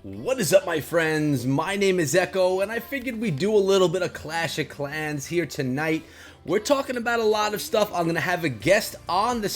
What is up, my friends? My name is Echo, and I figured we'd do a little bit of Clash of Clans here tonight. We're talking about a lot of stuff. I'm gonna have a guest on the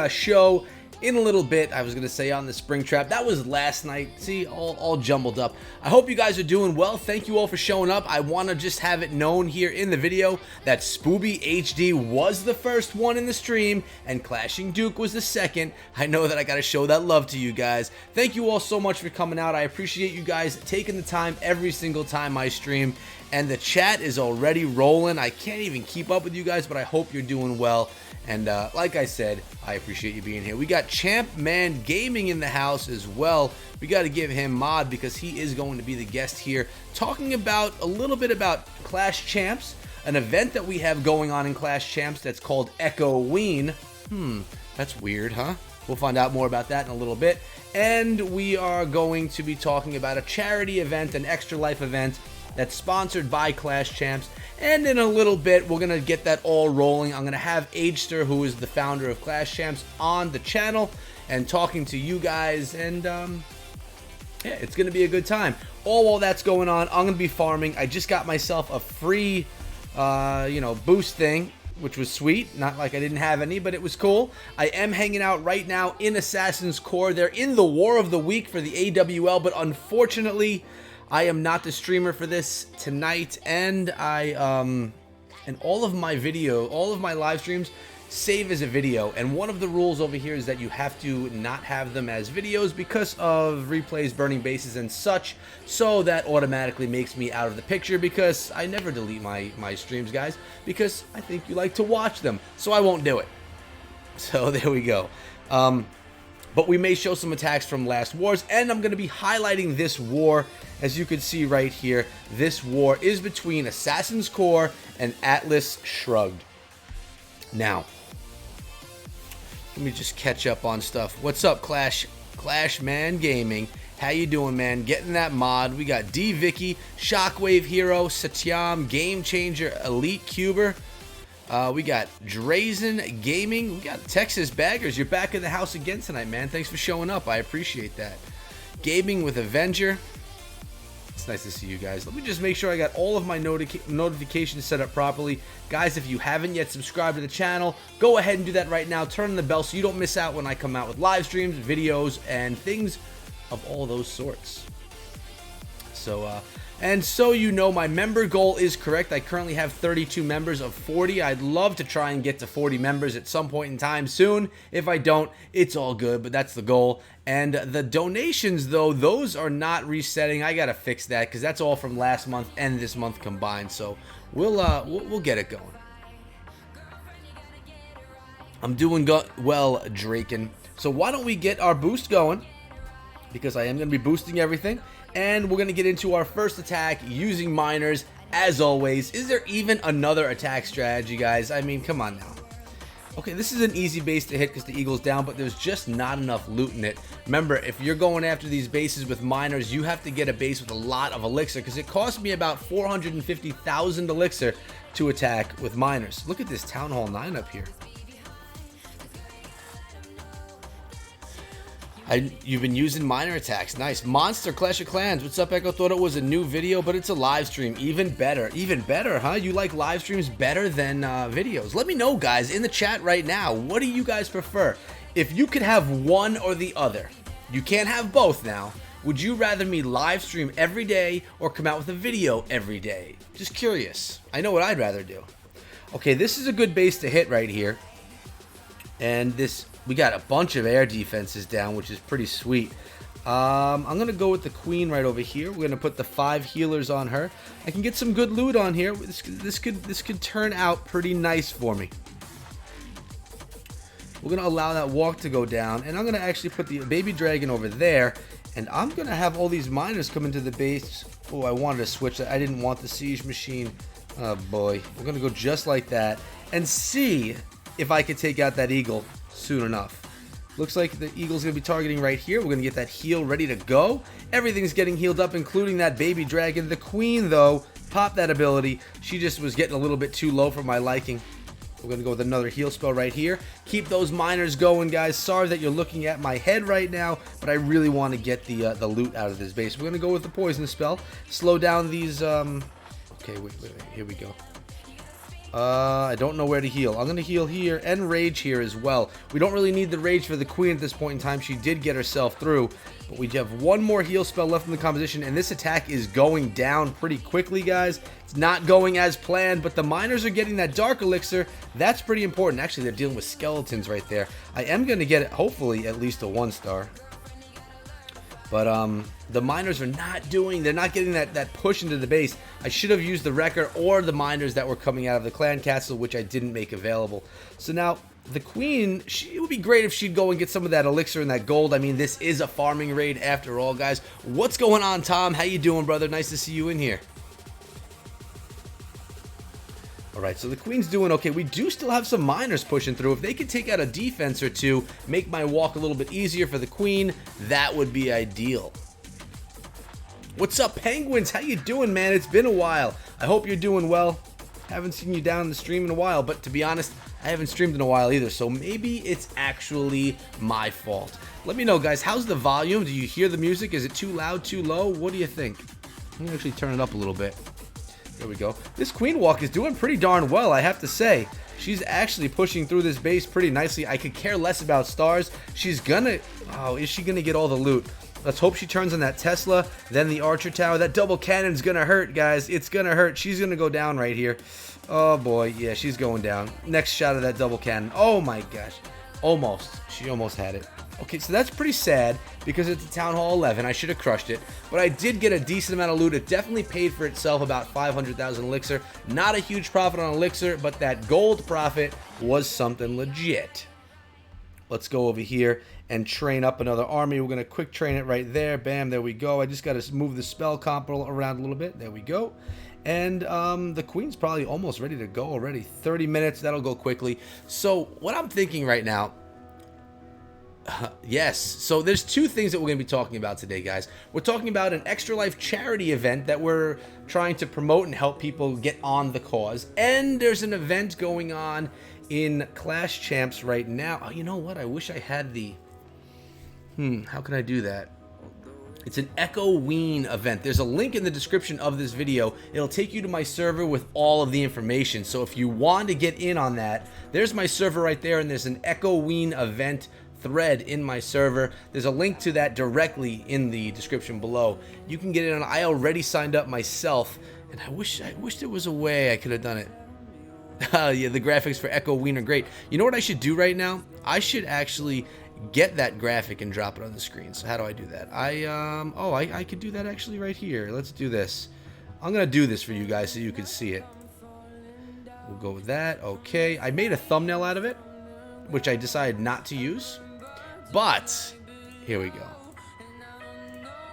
show in a little bit. I was gonna say on the Spring Trap. That was last night. See, all jumbled up. I hope you guys are doing well. Thank you all for showing up. I want to just have it known here in the video that Spooby HD was the first one in the stream and Clashing Duke was the second. I know that I gotta show that love to you guys. Thank you all so much for coming out. I appreciate you guys taking the time every single time I stream. And the chat is already rolling. I can't even keep up with you guys, but I hope you're doing well. And like I said, I appreciate you being here. We got Champ Man Gaming in the house as well. We got to give him mod because he is going to be the guest here, talking about a little bit about Clash Champs, an event that we have going on in Clash Champs that's called Echoeen. That's weird, huh? We'll find out more about that in a little bit. And we are going to be talking about a charity event, an Extra Life event that's sponsored by Clash Champs. And in a little bit, we're going to get that all rolling. I'm going to have Agester, who is the founder of Clash Champs, on the channel and talking to you guys. And yeah, it's going to be a good time. While that's going on, I'm going to be farming. I just got myself a free, boost thing, which was sweet. Not like I didn't have any, but it was cool. I am hanging out right now in Assassin's Core. They're in the War of the Week for the AWL, but unfortunately, I am not the streamer for this tonight, and and all of my live streams save as a video, and one of the rules over here is that you have to not have them as videos because of replays, burning bases, and such, so that automatically makes me out of the picture because I never delete my streams, guys, because I think you like to watch them, so I won't do it. So there we go. But we may show some attacks from last wars, and I'm going to be highlighting this war. As you can see right here, this war is between Assassin's Core and Atlas Shrugged. Now, let me just catch up on stuff. What's up, Clash Man Gaming? How you doing, man? Getting that mod. We got D Vicky, Shockwave Hero, Satyam, Game Changer, Elite Cuber. We got Drazen Gaming. We got Texas Baggers. You're back in the house again tonight, man. Thanks for showing up. I appreciate that. Gaming with Avenger. It's nice to see you guys. Let me just make sure I got all of my notifications set up properly. Guys, if you haven't yet subscribed to the channel, go ahead and do that right now. Turn on the bell so you don't miss out when I come out with live streams, videos, and things of all those sorts. So, you know, my member goal is correct. I currently have 32 members of 40. I'd love to try and get to 40 members at some point in time soon. If I don't, it's all good, but that's the goal. And the donations, though, those are not resetting. I gotta fix that because that's all from last month and this month combined. So we'll get it going. I'm doing well, Draken. So why don't we get our boost going? Because I am going to be boosting everything. And we're going to get into our first attack using miners, as always. Is there even another attack strategy, guys? I mean, come on now. Okay, this is an easy base to hit because the eagle's down, but there's just not enough loot in it. Remember, if you're going after these bases with miners, you have to get a base with a lot of elixir because it costs me about 450,000 elixir to attack with miners. Look at this Town Hall 9 up here. You've been using miner attacks. Nice. Monster Clash of Clans. What's up, Echo? Thought it was a new video, but it's a live stream. Even better. Even better, huh? You like live streams better than videos? Let me know, guys, in the chat right now. What do you guys prefer? If you could have one or the other, you can't have both now. Would you rather me live stream every day or come out with a video every day? Just curious. I know what I'd rather do. Okay, this is a good base to hit right here. And we got a bunch of air defenses down, which is pretty sweet. I'm going to go with the queen right over here. We're going to put the 5 healers on her. I can get some good loot on here. This could turn out pretty nice for me. We're going to allow that walk to go down. And I'm going to actually put the baby dragon over there. And I'm going to have all these miners come into the base. Oh, I wanted to switch that. I didn't want the siege machine. Oh, boy. We're going to go just like that. And see if I could take out that eagle soon enough. Looks like the eagle's going to be targeting right here. We're going to get that heal ready to go. Everything's getting healed up, including that baby dragon. The queen, though, popped that ability. She just was getting a little bit too low for my liking. we're going to go with another heal spell right here. Keep those miners going, guys. Sorry that you're looking at my head right now, but I really want to get the loot out of this base. We're going to go with the poison spell. Slow down these... Okay, wait. Here we go. I don't know where to heal. I'm going to heal here and rage here as well. We don't really need the rage for the queen at this point in time. She did get herself through, but we have one more heal spell left in the composition, and this attack is going down pretty quickly, guys. It's not going as planned, but the miners are getting that dark elixir. That's pretty important. Actually, they're dealing with skeletons right there. I am going to get, hopefully, at least a 1-star. But the miners are they're not getting that push into the base. I should have used the wrecker or the miners that were coming out of the clan castle, which I didn't make available. So now the queen, it would be great if she'd go and get some of that elixir and that gold. I mean, this is a farming raid after all, guys. What's going on, Tom? How you doing, brother? Nice to see you in here. Alright, so the queen's doing okay. We do still have some miners pushing through. If they could take out a defense or two, make my walk a little bit easier for the queen, that would be ideal. What's up, Penguins? How you doing, man? It's been a while. I hope you're doing well. Haven't seen you down in the stream in a while, but to be honest, I haven't streamed in a while either, so maybe it's actually my fault. Let me know, guys. How's the volume? Do you hear the music? Is it too loud, too low? What do you think? Let me actually turn it up a little bit. There we go. This queen walk is doing pretty darn well, I have to say. She's actually pushing through this base pretty nicely. I could care less about stars. She's gonna... Oh, is she gonna get all the loot? Let's hope she turns on that Tesla, then the Archer Tower. That double cannon's gonna hurt, guys. It's gonna hurt. She's gonna go down right here. Oh, boy. Yeah, she's going down. Next shot of that double cannon. Oh, my gosh. Almost. She almost had it. Okay, so that's pretty sad because it's a Town Hall 11. I should have crushed it, but I did get a decent amount of loot. It definitely paid for itself, about 500,000 elixir. Not a huge profit on elixir, but that gold profit was something legit. Let's go over here and train up another army. We're going to quick train it right there. Bam, there we go. I just got to move the spell comp around a little bit. There we go. And the queen's probably almost ready to go already. 30 minutes, that'll go quickly. So what I'm thinking right now... Yes, so there's two things that we're going to be talking about today, guys. We're talking about an Extra Life charity event that we're trying to promote and help people get on the cause. And there's an event going on in Clash Champs right now. Oh, you know what? I wish I had the... how can I do that? It's an Echoeen event. There's a link in the description of this video. It'll take you to my server with all of the information. So if you want to get in on that, there's my server right there, and there's an Echoeen event thread in my server. There's a link to that directly in the description below. You can get in on. I already signed up myself, and I wish there was a way I could have done it. Yeah, the graphics for Echoeen are great. You know what I should do right now? I should actually get that graphic and drop it on the screen. So how do I do that? I could do that actually right here. Let's do this. I'm gonna do this for you guys so you can see it. We'll go with that. Okay, I made a thumbnail out of it, which I decided not to use. But here we go.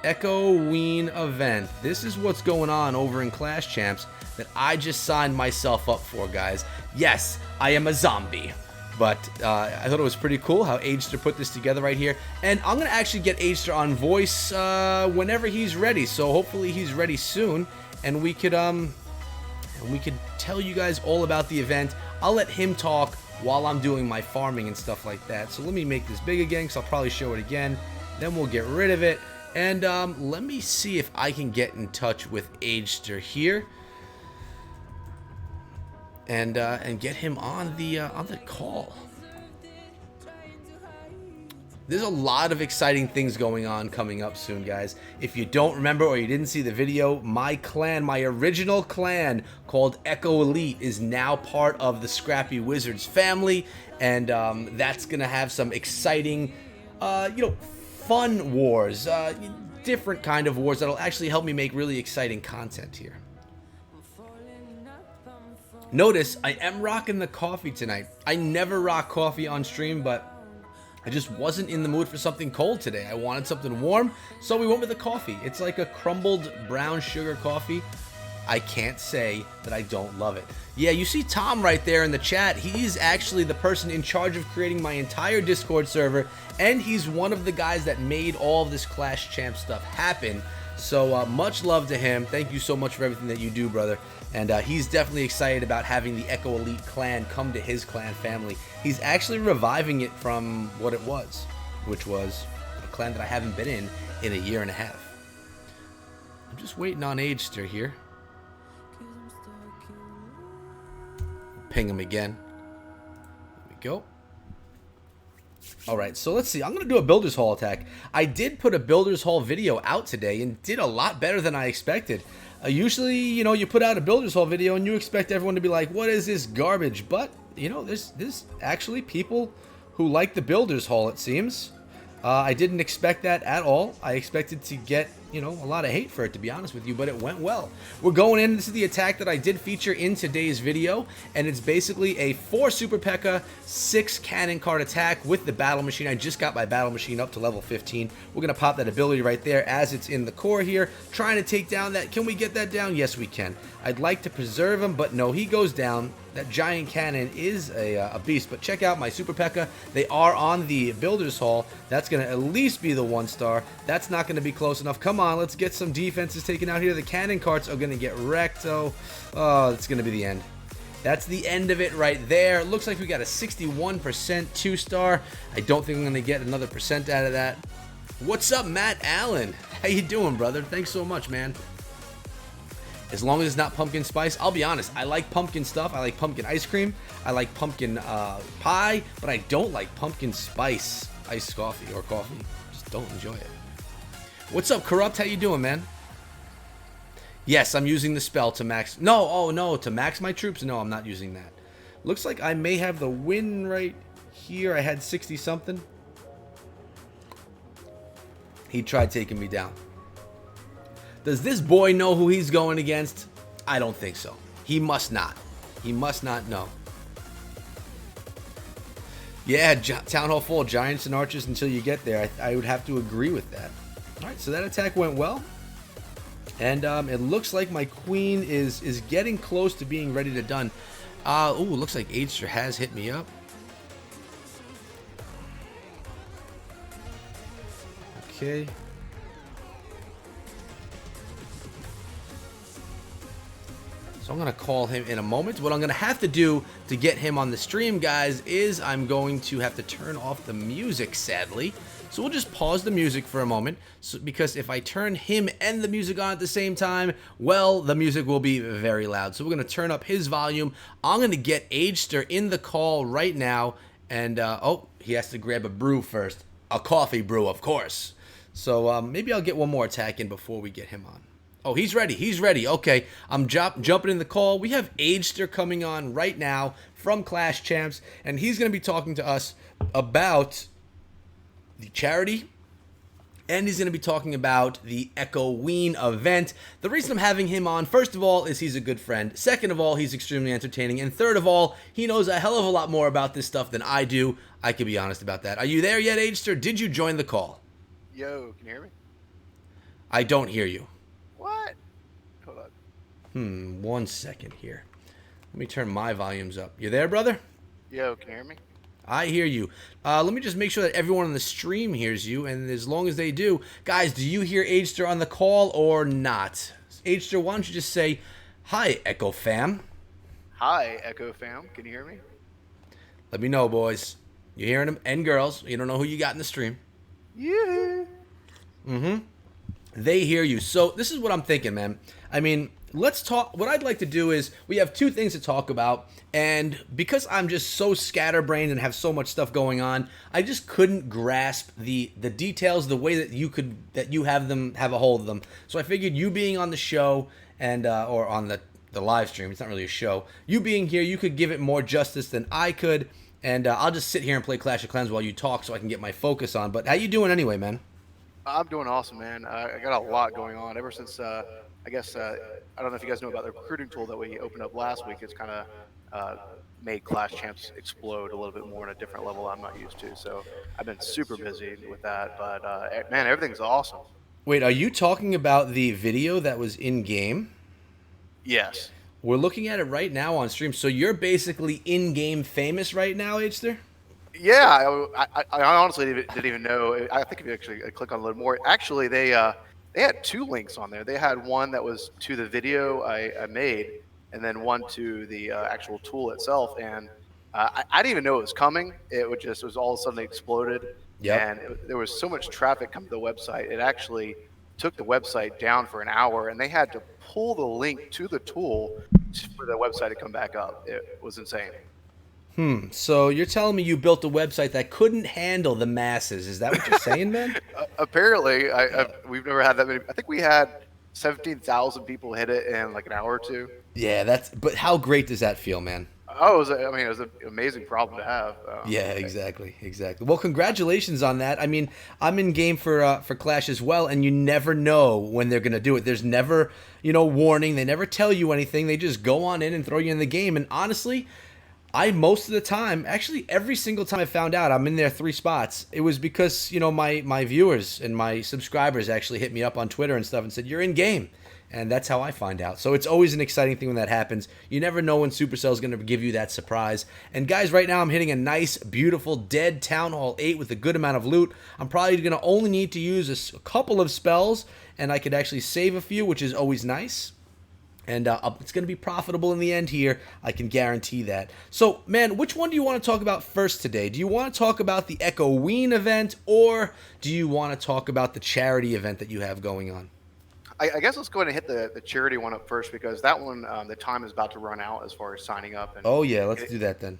Echoeen event. This is what's going on over in Clash Champs that I just signed myself up for, guys. Yes, I am a zombie. But I thought it was pretty cool how Agester put this together right here. And I'm going to actually get Agester on voice whenever he's ready. So hopefully he's ready soon. And we could tell you guys all about the event. I'll let him talk while I'm doing my farming and stuff like that. So let me make this big again, because I'll probably show it again. Then we'll get rid of it. And let me see if I can get in touch with Agester here. And get him on the call. There's a lot of exciting things going on coming up soon, guys. If you don't remember or you didn't see the video, my clan, my original clan called Echo Elite, is now part of the Scrappy Wizards family, and that's gonna have some exciting, fun wars, different kind of wars that'll actually help me make really exciting content here. Notice I am rocking the coffee tonight. I never rock coffee on stream, but I just wasn't in the mood for something cold today. I wanted something warm, so we went with the coffee. It's like a crumbled brown sugar coffee. I can't say that I don't love it. Yeah, you see Tom right there in the chat. He's actually the person in charge of creating my entire Discord server, and he's one of the guys that made all of this Clash Champ stuff happen. So much love to him. Thank you so much for everything that you do, brother. And he's definitely excited about having the Echo Elite clan come to his clan family. He's actually reviving it from what it was, which was a clan that I haven't been in a year and a half. I'm just waiting on Agester here. Ping him again. There we go. Alright, so let's see. I'm going to do a Builder's Hall attack. I did put a Builder's Hall video out today and did a lot better than I expected. Usually, you know, you put out a Builder's Hall video and you expect everyone to be like, what is this garbage? But, you know, there's actually people who like the Builder's Hall, it seems. I didn't expect that at all. I expected to get, you know, a lot of hate for it, to be honest with you, but it went well. We're going in. This is the attack that I did feature in today's video, and it's basically a 4 Super P.E.K.K.A, 6 Cannon Card attack with the Battle Machine. I just got my Battle Machine up to level 15. We're going to pop that ability right there as it's in the core here, trying to take down that. Can we get that down? Yes, we can. I'd like to preserve him, but no, he goes down. That giant cannon is a beast, but check out my Super P.E.K.K.A. They are on the Builder's Hall. That's going to at least be the 1-star. That's not going to be close enough. Come on, let's get some defenses taken out here. The cannon carts are going to get wrecked, oh, it's going to be the end. That's the end of it right there. Looks like we got a 61% 2-star. I don't think I'm going to get another percent out of that. What's up, Matt Allen? How you doing, brother? Thanks so much, man. As long as it's not pumpkin spice, I'll be honest, I like pumpkin stuff. I like pumpkin ice cream. I like pumpkin pie, but I don't like pumpkin spice iced coffee or coffee. Just don't enjoy it. What's up, Corrupt? How you doing, man? Yes, I'm using the spell to max. No, oh no, to max my troops? No, I'm not using that. Looks like I may have the win right here. I had 60 something. He tried taking me down. Does this boy know who he's going against? I don't think so. He must not. He must not know. Yeah, Town Hall full of giants and archers until you get there. I would have to agree with that. All right, so that attack went well. And it looks like my queen is getting close to being ready to done. Ooh, looks like Agester has hit me up. Okay. So I'm going to call him in a moment. What I'm going to have to do to get him on the stream, guys, is I'm going to have to turn off the music, sadly. So we'll just pause the music for a moment, because if I turn him and the music on at the same time, well, the music will be very loud. So we're going to turn up his volume. I'm going to get Agester in the call right now. And, oh, he has to grab a brew first. A coffee brew, of course. So maybe I'll get one more attack in before we get him on. Oh, he's ready. He's ready. Okay, I'm jumping in the call. We have Agester coming on right now from Clash Champs, and he's going to be talking to us about the charity, and he's going to be talking about the Echoeen event. The reason I'm having him on, first of all, is he's a good friend. Second of all, he's extremely entertaining. And third of all, he knows a hell of a lot more about this stuff than I do. I can be honest about that. Are you there yet, Agester? Did you join the call? Yo, can you hear me? I don't hear you. What? Hold on. 1 second here. Let me turn my volumes up. You there, brother? Yo, can you hear me? I hear you. Let me just make sure that everyone on the stream hears you, and as long as they do, guys, do you hear Agester on the call or not? Agester, why don't you just say, hi, Echo fam. Hi, Echo fam. Can you hear me? Let me know, boys. You hearing them? And girls. You don't know who you got in the stream. Yeah. They hear you. So this is what I'm thinking, man. I mean, let's talk. What I'd like to do is we have two things to talk about. And because I'm just so scatterbrained and have so much stuff going on, I just couldn't grasp the details the way that you have a hold of them. So I figured you being on the show and or on the live stream, it's not really a show. You being here, you could give it more justice than I could. And I'll just sit here and play Clash of Clans while you talk so I can get my focus on. But how you doing anyway, man? I'm doing awesome, man. I got a lot going on ever since, I guess, I don't know if you guys know about the recruiting tool that we opened up last week. It's kind of made Clash Champs explode a little bit more on a different level I'm not used to. So I've been super busy with that. But, man, everything's awesome. Wait, are you talking about the video that was in-game? Yes. We're looking at it right now on stream. So you're basically in-game famous right now, Agester? Yeah, I honestly didn't even know. I think if you actually click on a little more, actually, they they had two links on there. They had one that was to the video I made, and then one to the actual tool itself. And I didn't even know it was coming. It was all of a sudden exploded, Yep. and there was so much traffic coming to the website. It actually took the website down for an hour, and they had to pull the link to the tool for the website to come back up. It was insane. So you're telling me you built a website that couldn't handle the masses? Is that what you're saying, man? Apparently, we've never had that many. I think we had 17,000 people hit it in like an hour or two. Yeah, that's. But how great does that feel, man? Oh, I mean, it was an amazing problem to have. Yeah, exactly, exactly. Well, congratulations on that. I mean, I'm in game for Clash as well, and you never know when they're gonna do it. There's never, warning. They never tell you anything. They just go on in and throw you in the game. And honestly, I most of the time, actually every single time I found out I'm in there 3 spots, it was because my viewers and my subscribers actually hit me up on Twitter and stuff and said you're in game, and that's how I find out. So it's always an exciting thing when that happens. You never know when Supercell is going to give you that surprise. And guys, right now I'm hitting a nice, beautiful dead Town Hall 8 with a good amount of loot. I'm probably going to only need to use a couple of spells, and I could actually save a few, which is always nice. And it's going to be profitable in the end here. I can guarantee that. So, man, which one do you want to talk about first today? Do you want to talk about the Echoeen event, or do you want to talk about the charity event that you have going on? I guess let's go ahead and hit the charity one up first because that one the time is about to run out as far as signing up Oh, yeah, let's do that then.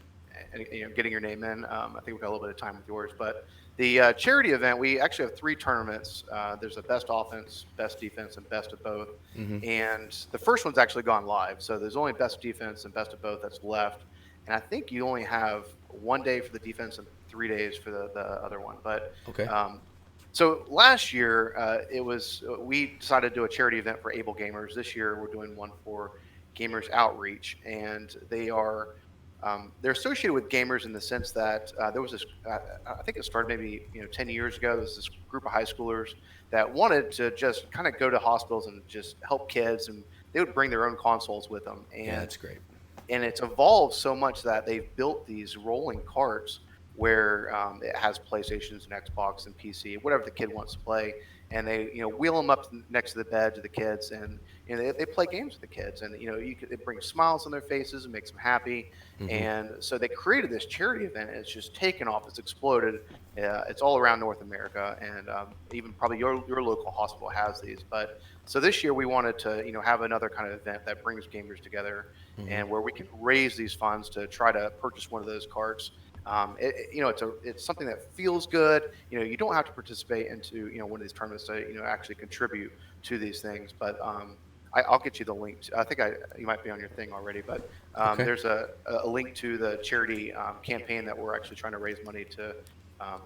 and getting your name in. I think we've got a little bit of time with yours, but the charity event we actually have 3 tournaments. There's a best offense, best defense, and best of both. And the first one's actually gone live, so there's only best defense and best of both that's left. And I think you only have 1 day for the defense and 3 days for the other one. But Okay. so last year, it was we decided to do a charity event for able gamers. This year, we're doing one for Gamers Outreach, and they're associated with gamers in the sense that there was this. I think it started maybe 10 years ago. There was this group of high schoolers that wanted to just kind of go to hospitals and just help kids, and they would bring their own consoles with them. Yeah, that's great. And it's evolved so much that they've built these rolling carts where it has PlayStations and Xbox and PC, whatever the kid wants to play, and they wheel them up next to the bed to the kids, and they play games with the kids, and it brings smiles on their faces and makes them happy, and so they created this charity event, and it's just taken off, it's exploded. It's all around North America, and even probably your local hospital has these. But so this year we wanted to have another kind of event that brings gamers together, and where we can raise these funds to try to purchase one of those carts. It's something that feels good. You don't have to participate into one of these tournaments to actually contribute to these things. But I'll get you the link. I think you might be on your thing already, but Okay. there's a link to the charity campaign that we're actually trying to raise money to um,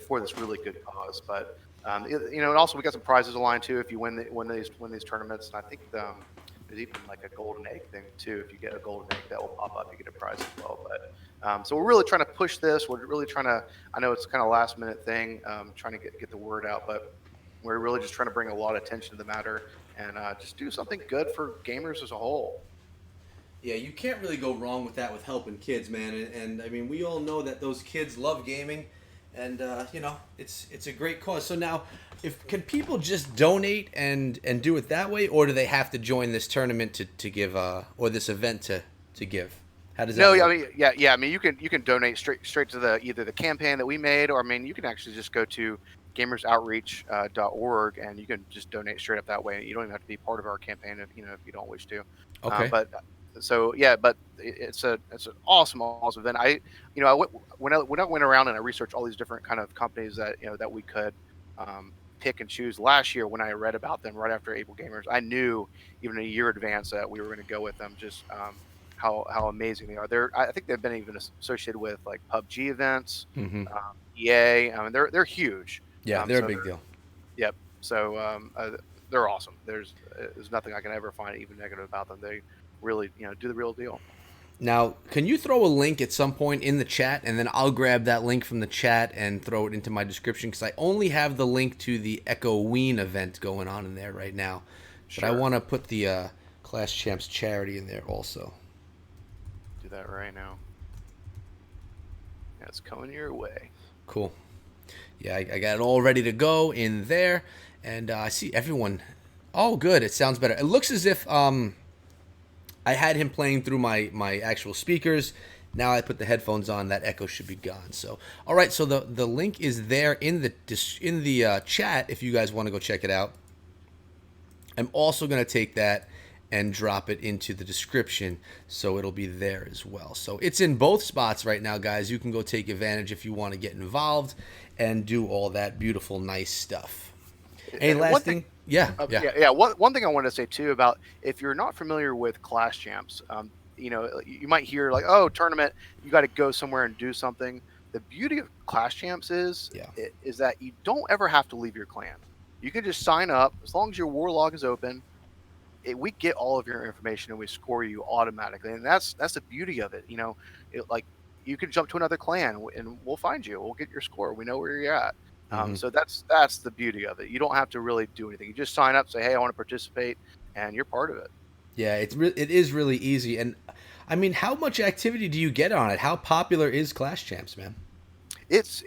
for this really good cause. But and also we got some prizes aligned too if you win these tournaments. And I think there's even like a golden egg thing too. If you get a golden egg, that will pop up. You get a prize as well. But so we're really trying to push this. We're really trying to. I know it's kind of a last minute thing, trying to get the word out, but we're really just trying to bring a lot of attention to the matter and just do something good for gamers as a whole. Yeah, you can't really go wrong with that with helping kids, man. And I mean, we all know that those kids love gaming, and it's a great cause. So now, if can people just donate and do it that way, or do they have to join this tournament to give or this event to give? How does that No, work? I mean, yeah. I mean, you can donate straight to the either the campaign that we made, or I mean, you can actually just go to gamersoutreach.org and you can just donate straight up that way. You don't even have to be part of our campaign if you don't wish to. Okay. But so yeah, but it's an awesome event. When I went around and I researched all these different kind of companies that that we could pick and choose last year when I read about them right after Able Gamers, I knew even a year in advance that we were going to go with them. Just how amazing they are. I think they've been even associated with like PUBG events, Mm-hmm. EA. I mean, they're huge. Yeah, they're a So big deal. yep. So they're awesome. There's nothing I can ever find even negative about them. They really do the real deal. Now, can you throw a link at some point in the chat, and then I'll grab that link from the chat and throw it into my description because I only have the link to the Echoeen event going on in there right now, but I Sure. want to put the Clash Champs charity in there also. Do that right now. Yeah, it's coming your way. Cool. Yeah, I got it all ready to go in there. And I see everyone. Oh, good. It sounds better. It looks as if I had him playing through my actual speakers. Now I put the headphones on. That echo should be gone. So, all right. So the link is there in the chat if you guys want to go check it out. I'm also going to take that and drop it into the description, so it'll be there as well. So it's in both spots right now, guys. You can go take advantage if you want to get involved and do all that beautiful, nice stuff. Any last thing? Yeah. One thing I wanted to say too about if you're not familiar with Clash Champs, you might hear like, oh, tournament, you got to go somewhere and do something. The beauty of Clash Champs is that you don't ever have to leave your clan. You can just sign up as long as your war log is open. We get all of your information and we score you automatically, and that's the beauty of it. Like you can jump to another clan and we'll find you. We'll get your score. We know where you're at. So that's the beauty of it. You don't have to really do anything. You just sign up, say, hey, I want to participate, and you're part of it. Yeah, it is really easy. And I mean, how much activity do you get on it? How popular is Clash Champs, man? It's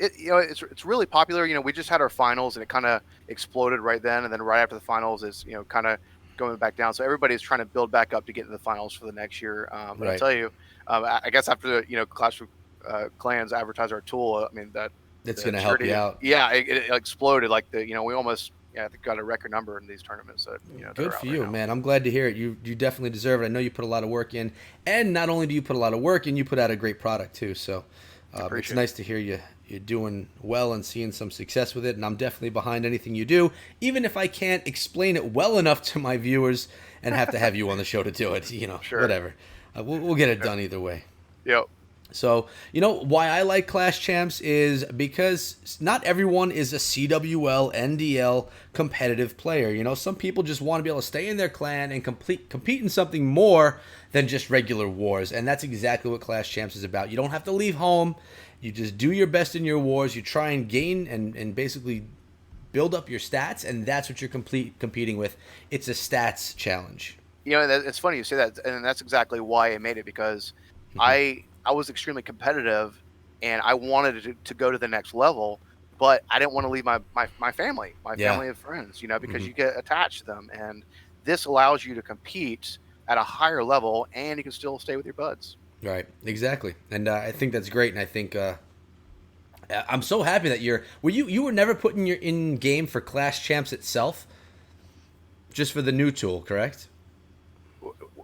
really popular. We just had our finals and it kind of exploded right then, and then right after the finals is kind of going back down. So everybody's trying to build back up to get into the finals for the next year. But I tell you, I guess after Clash of Clans advertise our tool, I mean that's going to help you out. Yeah, it exploded. Like we almost I think got a record number in these tournaments. So, good for you, man. I'm glad to hear it. You definitely deserve it. I know you put a lot of work in, and not only do you put a lot of work in, you put out a great product too. So it's nice to hear you're doing well and seeing some success with it. And I'm definitely behind anything you do, even if I can't explain it well enough to my viewers and have to have you on the show to do it. Sure. Whatever. We'll get it done either way. Yep. So, why I like Clash Champs is because not everyone is a CWL, NDL competitive player. Some people just want to be able to stay in their clan and compete in something more than just regular wars. And that's exactly what Clash Champs is about. You don't have to leave home. You just do your best in your wars. You try and gain and basically build up your stats, and that's what you're competing with. It's a stats challenge. It's funny you say that, and that's exactly why I made it, because I was extremely competitive and I wanted to go to the next level, but I didn't want to leave my family, family and friends, because you get attached to them. And this allows you to compete at a higher level and you can still stay with your buds. Right. Exactly. And I think that's great. And I think I'm so happy that you were never put in your in game for Clash Champs itself, just for the new tool, correct?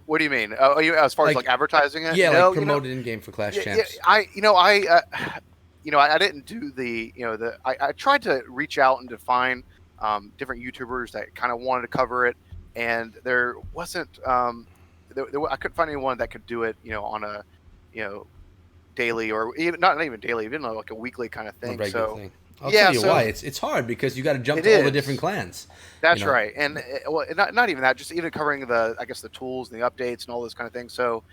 What do you mean? As far as like advertising it? Yeah, like promoted in game for Clash Champs. I didn't do I tried to reach out and define different YouTubers that kind of wanted to cover it, and there wasn't I couldn't find anyone that could do it on a daily, or even not even daily, even like a weekly kind of thing. Thing. I'll tell you why. It's hard because you got to jump to all the different clans. That's right. And not even that, just even covering the tools and the updates and all those kind of things. So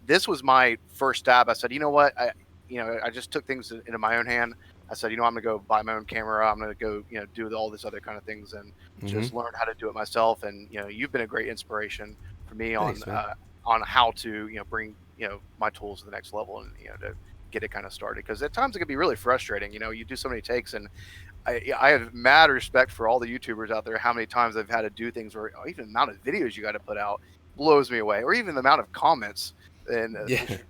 this was my first stab. I said, you know what? I just took things into my own hand. I said, I'm going to go buy my own camera. I'm going to go, do all this other kind of things and just learn how to do it myself. And, you've been a great inspiration for me on how to, bring, my tools to the next level and, to get it kind of started, because at times it can be really frustrating. You do so many takes, and I have mad respect for all the YouTubers out there. How many times I've had to do things, or even the amount of videos you got to put out blows me away, or even the amount of comments and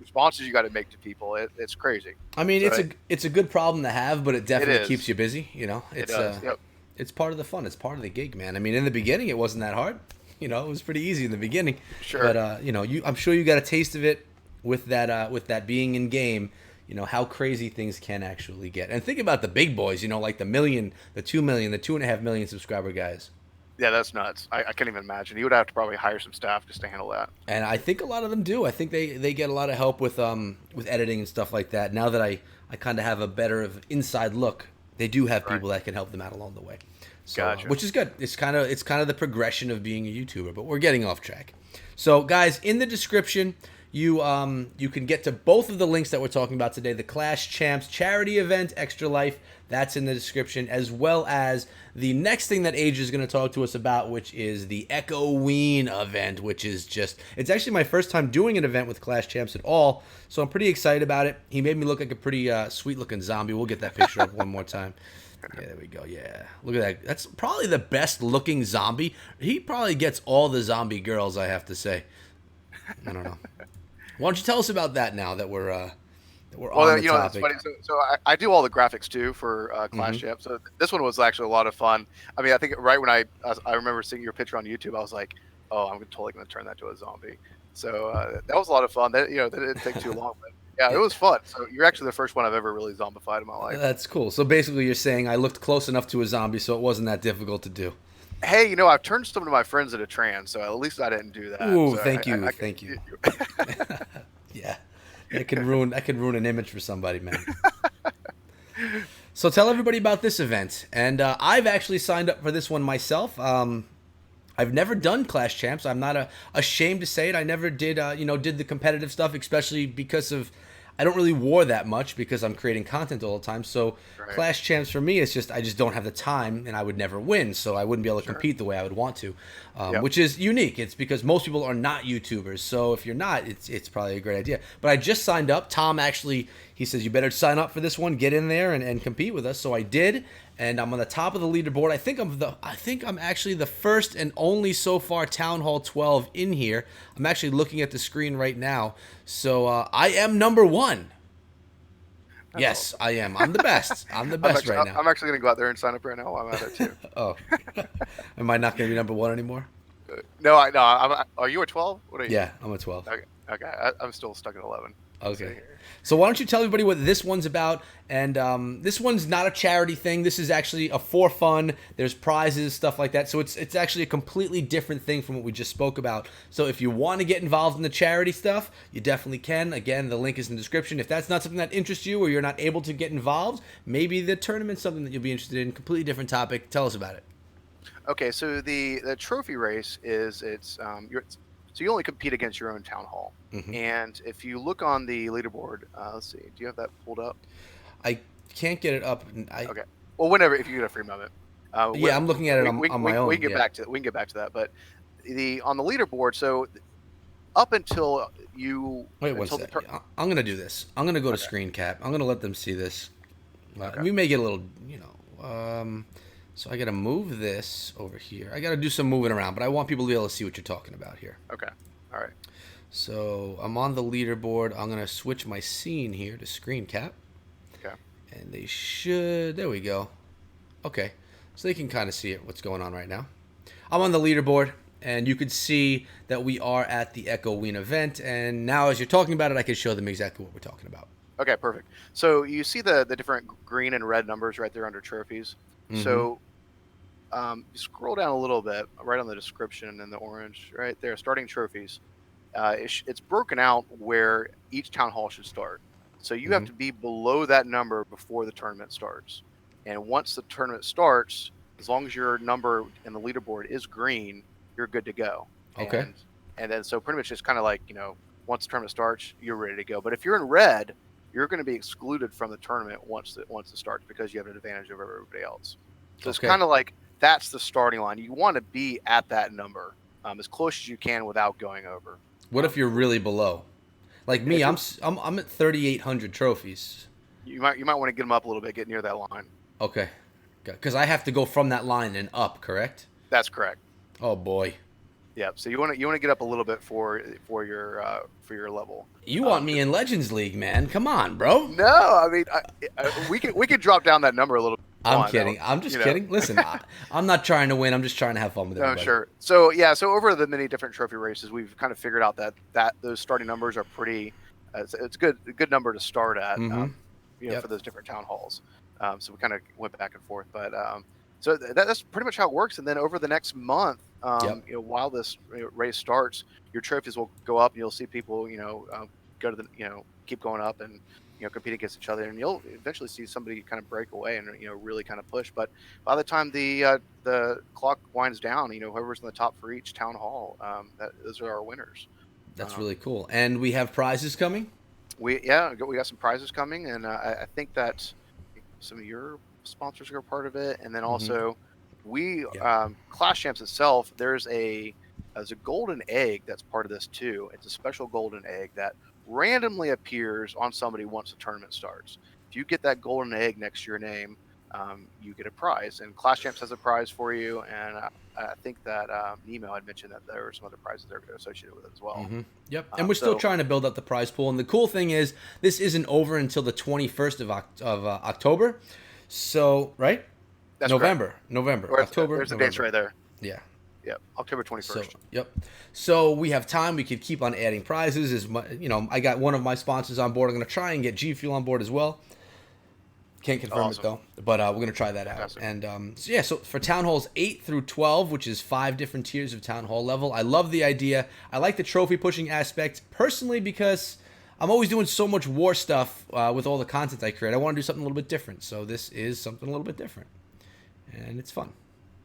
responses you got to make to people. It's crazy. I mean, it's a good problem to have, but it definitely keeps you busy. It's part of the fun. It's part of the gig, man. I mean, in the beginning, it wasn't that hard. It was pretty easy in the beginning. Sure. But I'm sure you got a taste of it with that being in game. How crazy things can actually get. And think about the big boys, like the 1 million, the 2 million, the 2.5 million subscriber guys. Yeah, that's nuts. I can't even imagine. You would have to probably hire some staff just to handle that. And I think a lot of them do. I think they get a lot of help with editing and stuff like that. Now that I kind of have a better inside look, they do have people that can help them out along the way. So, gotcha. Which is good. It's kind of the progression of being a YouTuber, but we're getting off track. So guys, in the description, you can get to both of the links that we're talking about today. The Clash Champs charity event, Extra Life, that's in the description, as well as the next thing that Age is going to talk to us about, which is the Echoeen event, which is it's actually my first time doing an event with Clash Champs at all, so I'm pretty excited about it. He made me look like a pretty sweet-looking zombie. We'll get that picture up one more time. Yeah, there we go. Yeah, look at that. That's probably the best looking zombie. He probably gets all the zombie girls, I have to say. I don't know. Why don't you tell us about that now that we're on Well, the it's funny. topic? So I do all the graphics too for Clash Mm-hmm. Champ. So this one was actually a lot of fun. I mean, I think right when I remember seeing your picture on YouTube, I was like, oh, I'm totally going to turn that to a zombie. So that was a lot of fun. That didn't take too long, but yeah, it was fun. So you're actually the first one I've ever really zombified in my life. That's cool. So basically, you're saying I looked close enough to a zombie, so it wasn't that difficult to do. Hey, I've turned some of my friends into trans, so at least I didn't do that. Ooh, So thank you, I thank you. could. Yeah, that can ruin an image for somebody, man. So tell everybody about this event, and I've actually signed up for this one myself. I've never done Clash Champs. I'm not ashamed to say it. I never did, did the competitive stuff, especially because of I don't really war that much because I'm creating content all the time. So Right. Clash Champs for me, it's just I just don't have the time, and I would never win, so I wouldn't be able to Sure. compete the way I would want to, Yep. which is unique. It's because most people are not YouTubers. So if you're not, it's probably a great idea. But I just signed up. Tom actually he says you better sign up for this one, get in there and compete with us. So I did, and I'm on the top of the leaderboard. I think I'm actually the first and only so far Town Hall 12 in here. I'm actually looking at the screen right now. So I am number one. That's Yes, awesome. I am. I'm the best. I'm the best right now. I'm actually going to go out there and sign up right now while I'm at it too. Oh, am I not going to be number one anymore? No, no. Are you a 12? What are you? Yeah, I'm a 12. Okay. Okay. I'm still stuck at 11. Let's see Okay. here. So why don't you tell everybody what this one's about? And this one's not a charity thing. This is actually a for fun. There's prizes, stuff like that. So it's actually a completely different thing from what we just spoke about. So if you want to get involved in the charity stuff, you definitely can. Again, the link is in the description. If that's not something that interests you or you're not able to get involved, maybe the tournament's something that you'll be interested in. Completely different topic. Tell us about it. Okay. So the trophy race is so you only compete against your own town hall. Hmm. And if you look on the leaderboard, let's see. Do you have that pulled up? I can't get it up. Okay. Well, whenever if you get a free moment, Yeah, I'm looking at it on my we own. can get Yeah. back to we can get back to that. But the on the leaderboard, so up until you Wait one until the sec. I'm gonna do this. I'm gonna go to okay. screen cap. I'm gonna let them see this. Okay. We may get a little, so I gotta move this over here. I gotta do some moving around, but I want people to be able to see what you're talking about here. Okay. All right. So I'm on the leaderboard. I'm gonna switch my scene here to screen cap, Okay. and they should. There we go. Okay, so they can kind of see it. What's going on right now? I'm on the leaderboard, and you can see that we are at the Echoeen event. And now, as you're talking about it, I can show them exactly what we're talking about. Okay. Perfect. So you see the different green and red numbers right there under trophies. Mm-hmm. So you scroll down a little bit, right on the description in the orange, right there, starting trophies. It's broken out where each town hall should start. So you have Mm-hmm. to be below that number before the tournament starts. And once the tournament starts, as long as your number in the leaderboard is green, you're good to go. Okay. And then so pretty much just kind of like once the tournament starts, you're ready to go. But if you're in red, you're going to be excluded from the tournament once it starts because you have an advantage over everybody else. So it's Okay. kind of like that's the starting line. You want to be at that number as close as you can without going over. What if you're really below? Like me, If you're I'm at 3,800 trophies. you might want to get them up a little bit, get near that line. Okay, because I have to go from that line and up. Correct? That's correct. Oh boy, Yeah. So you want to get up a little bit for your level. you want me in Legends League, man? Come on, bro. No, I mean we could drop down that number a little. I'm On, kidding. though, I'm just you know. kidding. Listen, I'm not trying to win. I'm just trying to have fun with No, everybody. sure. So yeah, so over the many different trophy races, we've kind of figured out that those starting numbers are pretty. It's a good number to start at. Mm-hmm. For Yep. those different town halls. So we kind of went back and forth, but so that's pretty much how it works. And then over the next month, Yep. while this race starts, your trophies will go up, and you'll see people, go to the, keep going up and compete against each other, and you'll eventually see somebody kind of break away and really kind of push. But by the time the clock winds down, whoever's in the top for each town hall, those are our winners. That's Um, really cool. And we have prizes coming. we got some prizes coming, and I think that some of your sponsors are part of it, and then Mm-hmm. also we Yep. Clash Champs itself. There's a golden egg that's part of this too. It's a special golden egg that randomly appears on somebody once the tournament starts. If you get that golden egg next to your name, you get a prize. And Clash Champs has a prize for you, and I think that Nemo had mentioned that there were some other prizes that are associated with it as well. Yep. And we're still So trying to build up the prize pool. And the cool thing is, this isn't over until the 21st of October. So, right? that's November. correct. November. October. There's the November. dates right there. Yeah. Yep, October 21st. So, yep. So we have time. We could keep on adding prizes. I got one of my sponsors on board. I'm going to try and get G Fuel on board as well. Can't confirm it though, but we're going to try that out. Fantastic. And so for Town Halls 8 through 12, which is 5 different tiers of Town Hall level, I love the idea. I like the trophy pushing aspect personally because I'm always doing so much war stuff with all the content I create. I want to do something a little bit different. So this is something a little bit different, and it's fun.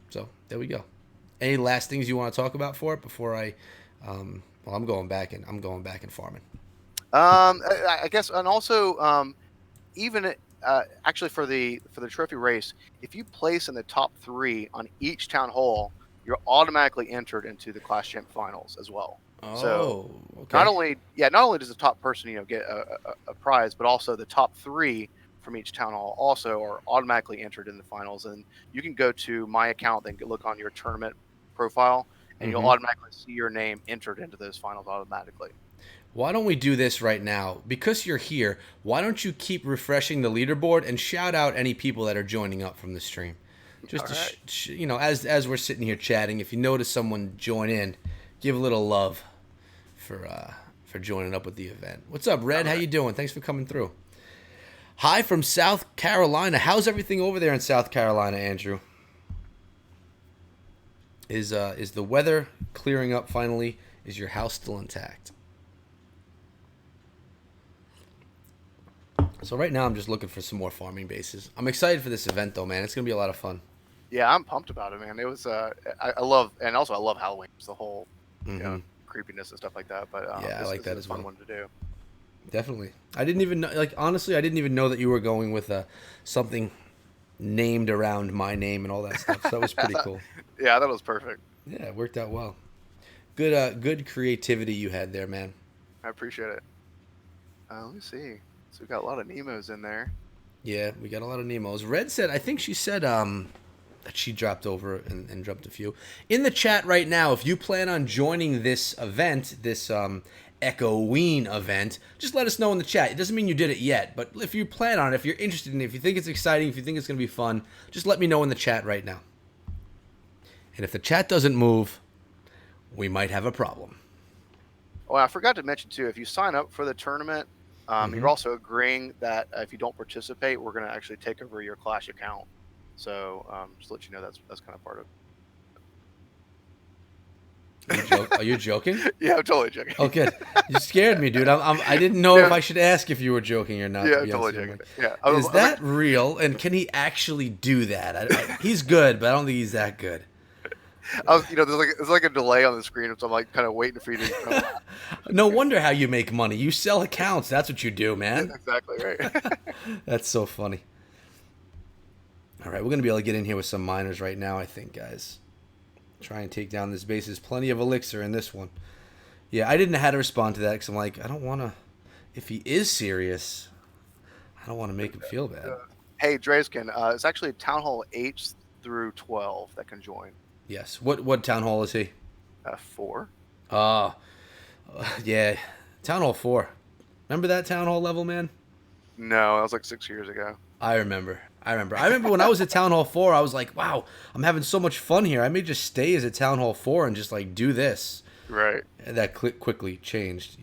So there we go. Any last things you want to talk about for it before I? I'm going back and farming. I guess, and also even actually for the trophy race, if you place in the top 3 on each town hall, you're automatically entered into the Clash Champ finals as well. So Okay. not only does the top person get a prize, but also the top 3 from each town hall also are automatically entered in the finals. And you can go to my account, then look on your tournament profile, and you'll automatically see your name entered into those finals automatically. Why don't we do this right now? Because you're here, why don't you keep refreshing the leaderboard and shout out any people that are joining up from the stream? Just to, as we're sitting here chatting, if you notice someone join in, give a little love for joining up with the event. What's up, Red? How you doing? Thanks for coming through. Hi from South Carolina. How's everything over there in South Carolina, Andrew? Is the weather clearing up finally? Is your house still intact? So right now I'm just looking for some more farming bases. I'm excited for this event though, man. It's gonna be a lot of fun. Yeah, I'm pumped about it, man. It was I love, and also I love Halloween. It's the whole creepiness and stuff like that. But yeah, I like that as well. Fun one to do. Definitely. I didn't even know. Like honestly, I didn't even know that you were going with something named around my name and all that stuff. So that was pretty cool. Yeah, that was perfect. Yeah, it worked out well. Good creativity you had there, man. I appreciate it. Let me see. So we got a lot of Nemos in there. Yeah, we got a lot of Nemos. Red said, I think she said that she dropped over and jumped a few. In the chat right now, if you plan on joining this event, this Echoeen event, just let us know in the chat. It doesn't mean you did it yet, but if you plan on it, if you're interested in it, if you think it's exciting, if you think it's going to be fun, just let me know in the chat right now. And if the chat doesn't move, we might have a problem. Oh, I forgot to mention too, if you sign up for the tournament, you're also agreeing that if you don't participate, we're going to actually take over your Clash account. So just to let you know, that's kind of part of it. Are you joking? Yeah, I'm totally joking. Oh, good. You scared me, dude. I didn't know if I should ask if you were joking or not. Yeah, I'm totally joking. Yeah. Is that real? And can he actually do that? He's good, but I don't think he's that good. There's like a delay on the screen, so I'm like kind of waiting for you to. No wonder how you make money. You sell accounts. That's what you do, man. Exactly right. That's so funny. All right, we're gonna be able to get in here with some miners right now, I think, guys. Try and take down this base. There's plenty of elixir in this one. Yeah, I didn't know how to respond to that because I'm like, I don't want to. If he is serious, I don't want to make him feel bad. Hey, Dreskin, it's actually Town Hall 8 through 12 that can join. Yes. What town hall is he? 4. Yeah. Town hall 4. Remember that town hall level, man? No, that was like 6 years ago. I remember when I was at Town Hall 4, I was like, wow, I'm having so much fun here. I may just stay as a Town Hall 4 and just like do this. Right. And that quickly changed,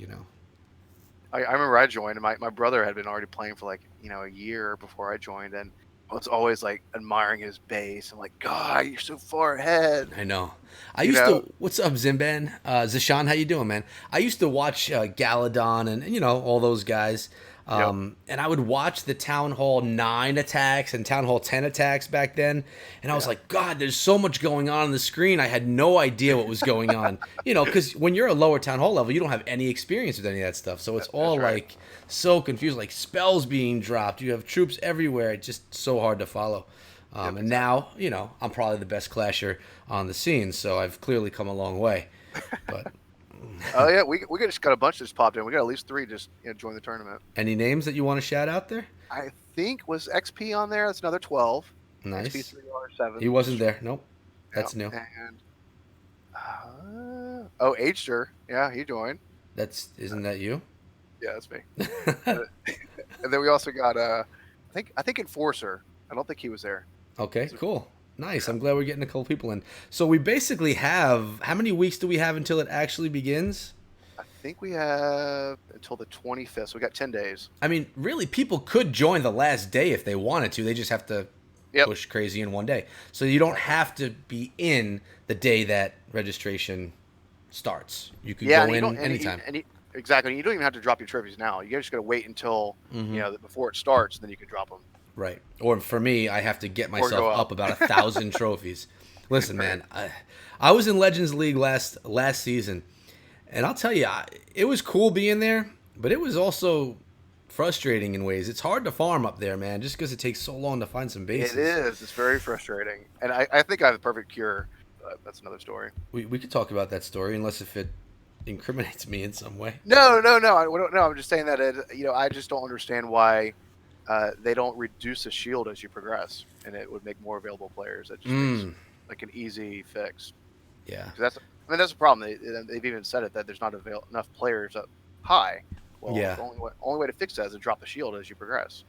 I remember I joined, and my brother had been already playing for like, a year before I joined, and I was always like admiring his base. I'm like, God, you're so far ahead. I know. I used to. What's up, Zimban? Zishan, how you doing, man? I used to watch Galadon and all those guys. And I would watch the Town Hall 9 attacks and Town Hall 10 attacks back then, and I was like, God, there's so much going on the screen. I had no idea what was going on, because when you're a lower Town Hall level, you don't have any experience with any of that stuff, so it's all like so confused, like spells being dropped. You have troops everywhere. It's just so hard to follow. And now, I'm probably the best clasher on the scene, so I've clearly come a long way. But oh yeah, we just got a bunch just popped in. We got at least 3 just join the tournament. Any names that you want to shout out there? I think was XP on there. That's another 12. Nice. He XP3R7. wasn't there. Nope. Yeah, That's new. and oh, Hster. Yeah, he joined. Isn't that you? Yeah, that's me. And then we also got I think Enforcer. I don't think he was there. Okay, cool. Nice. Yeah. I'm glad we're getting a couple people in. So we basically have, how many weeks do we have until it actually begins? I think we have until the 25th. So we got 10 days. I mean, really, people could join the last day if they wanted to. They just have to Yep. push crazy in one day. So you don't have to be in the day that registration starts. You could go in anytime. Exactly. You don't even have to drop your trophies now. You just got to wait until before it starts, and then you can drop them. Right. Or for me, I have to get myself up about 1,000 trophies. Listen, man, I was in Legends League last season, and I'll tell you, it was cool being there, but it was also frustrating in ways. It's hard to farm up there, man, just because it takes so long to find some bases. It is. It's very frustrating. And I think I have the perfect cure. That's another story. We could talk about that story, unless if it incriminates me in some way. No. I'm just saying that I just don't understand why they don't reduce the shield as you progress, and it would make more available players. That just makes like an easy fix. Yeah. That's the problem. They've even said it that there's not enough players up high. Well, Yeah. the only way to fix that is to drop the shield as you progress.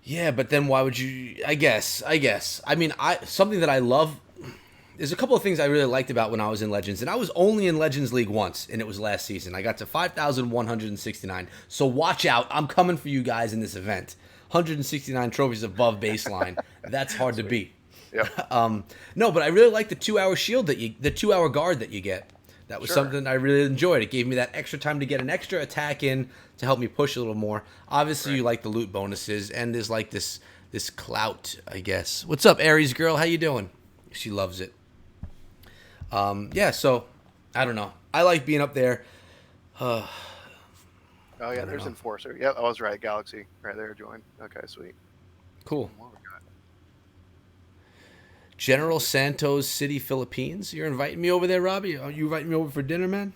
Yeah, but then why would you? I guess. I mean, something that I love. There's a couple of things I really liked about when I was in Legends, and I was only in Legends League once, and it was last season. I got to 5,169. So watch out. I'm coming for you guys in this event. 169 trophies above baseline. That's hard to beat. Yeah. No, but I really like the 2-hour shield the 2-hour guard that you get. That was something I really enjoyed. It gave me that extra time to get an extra attack in to help me push a little more. Obviously, you like the loot bonuses, and there's like this clout, I guess. What's up, Aries girl? How you doing? She loves it. Yeah, so I don't know. I like being up there. Oh yeah, there's Enforcer. Yep, I was right. Galaxy right there joined. Okay, sweet. Cool. General Santos City, Philippines. You're inviting me over there, Robbie? Are you inviting me over for dinner, man?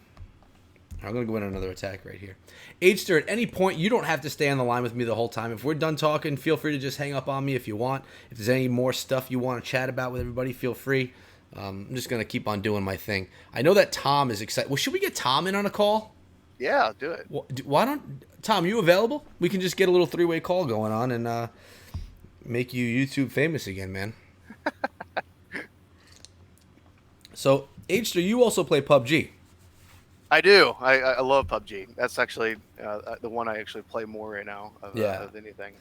I'm going to go in another attack right here. Hster, at any point, you don't have to stay on the line with me the whole time. If we're done talking, feel free to just hang up on me if you want. If there's any more stuff you want to chat about with everybody, feel free. I'm just going to keep on doing my thing. I know that Tom is excited. Well, should we get Tom in on a call? Yeah, do it. Why don't... Tom, you available? We can just get a little 3-way call going on and make you YouTube famous again, man. So, Hster, you also play PUBG. I do. I love PUBG. That's actually the one I actually play more right now of anything.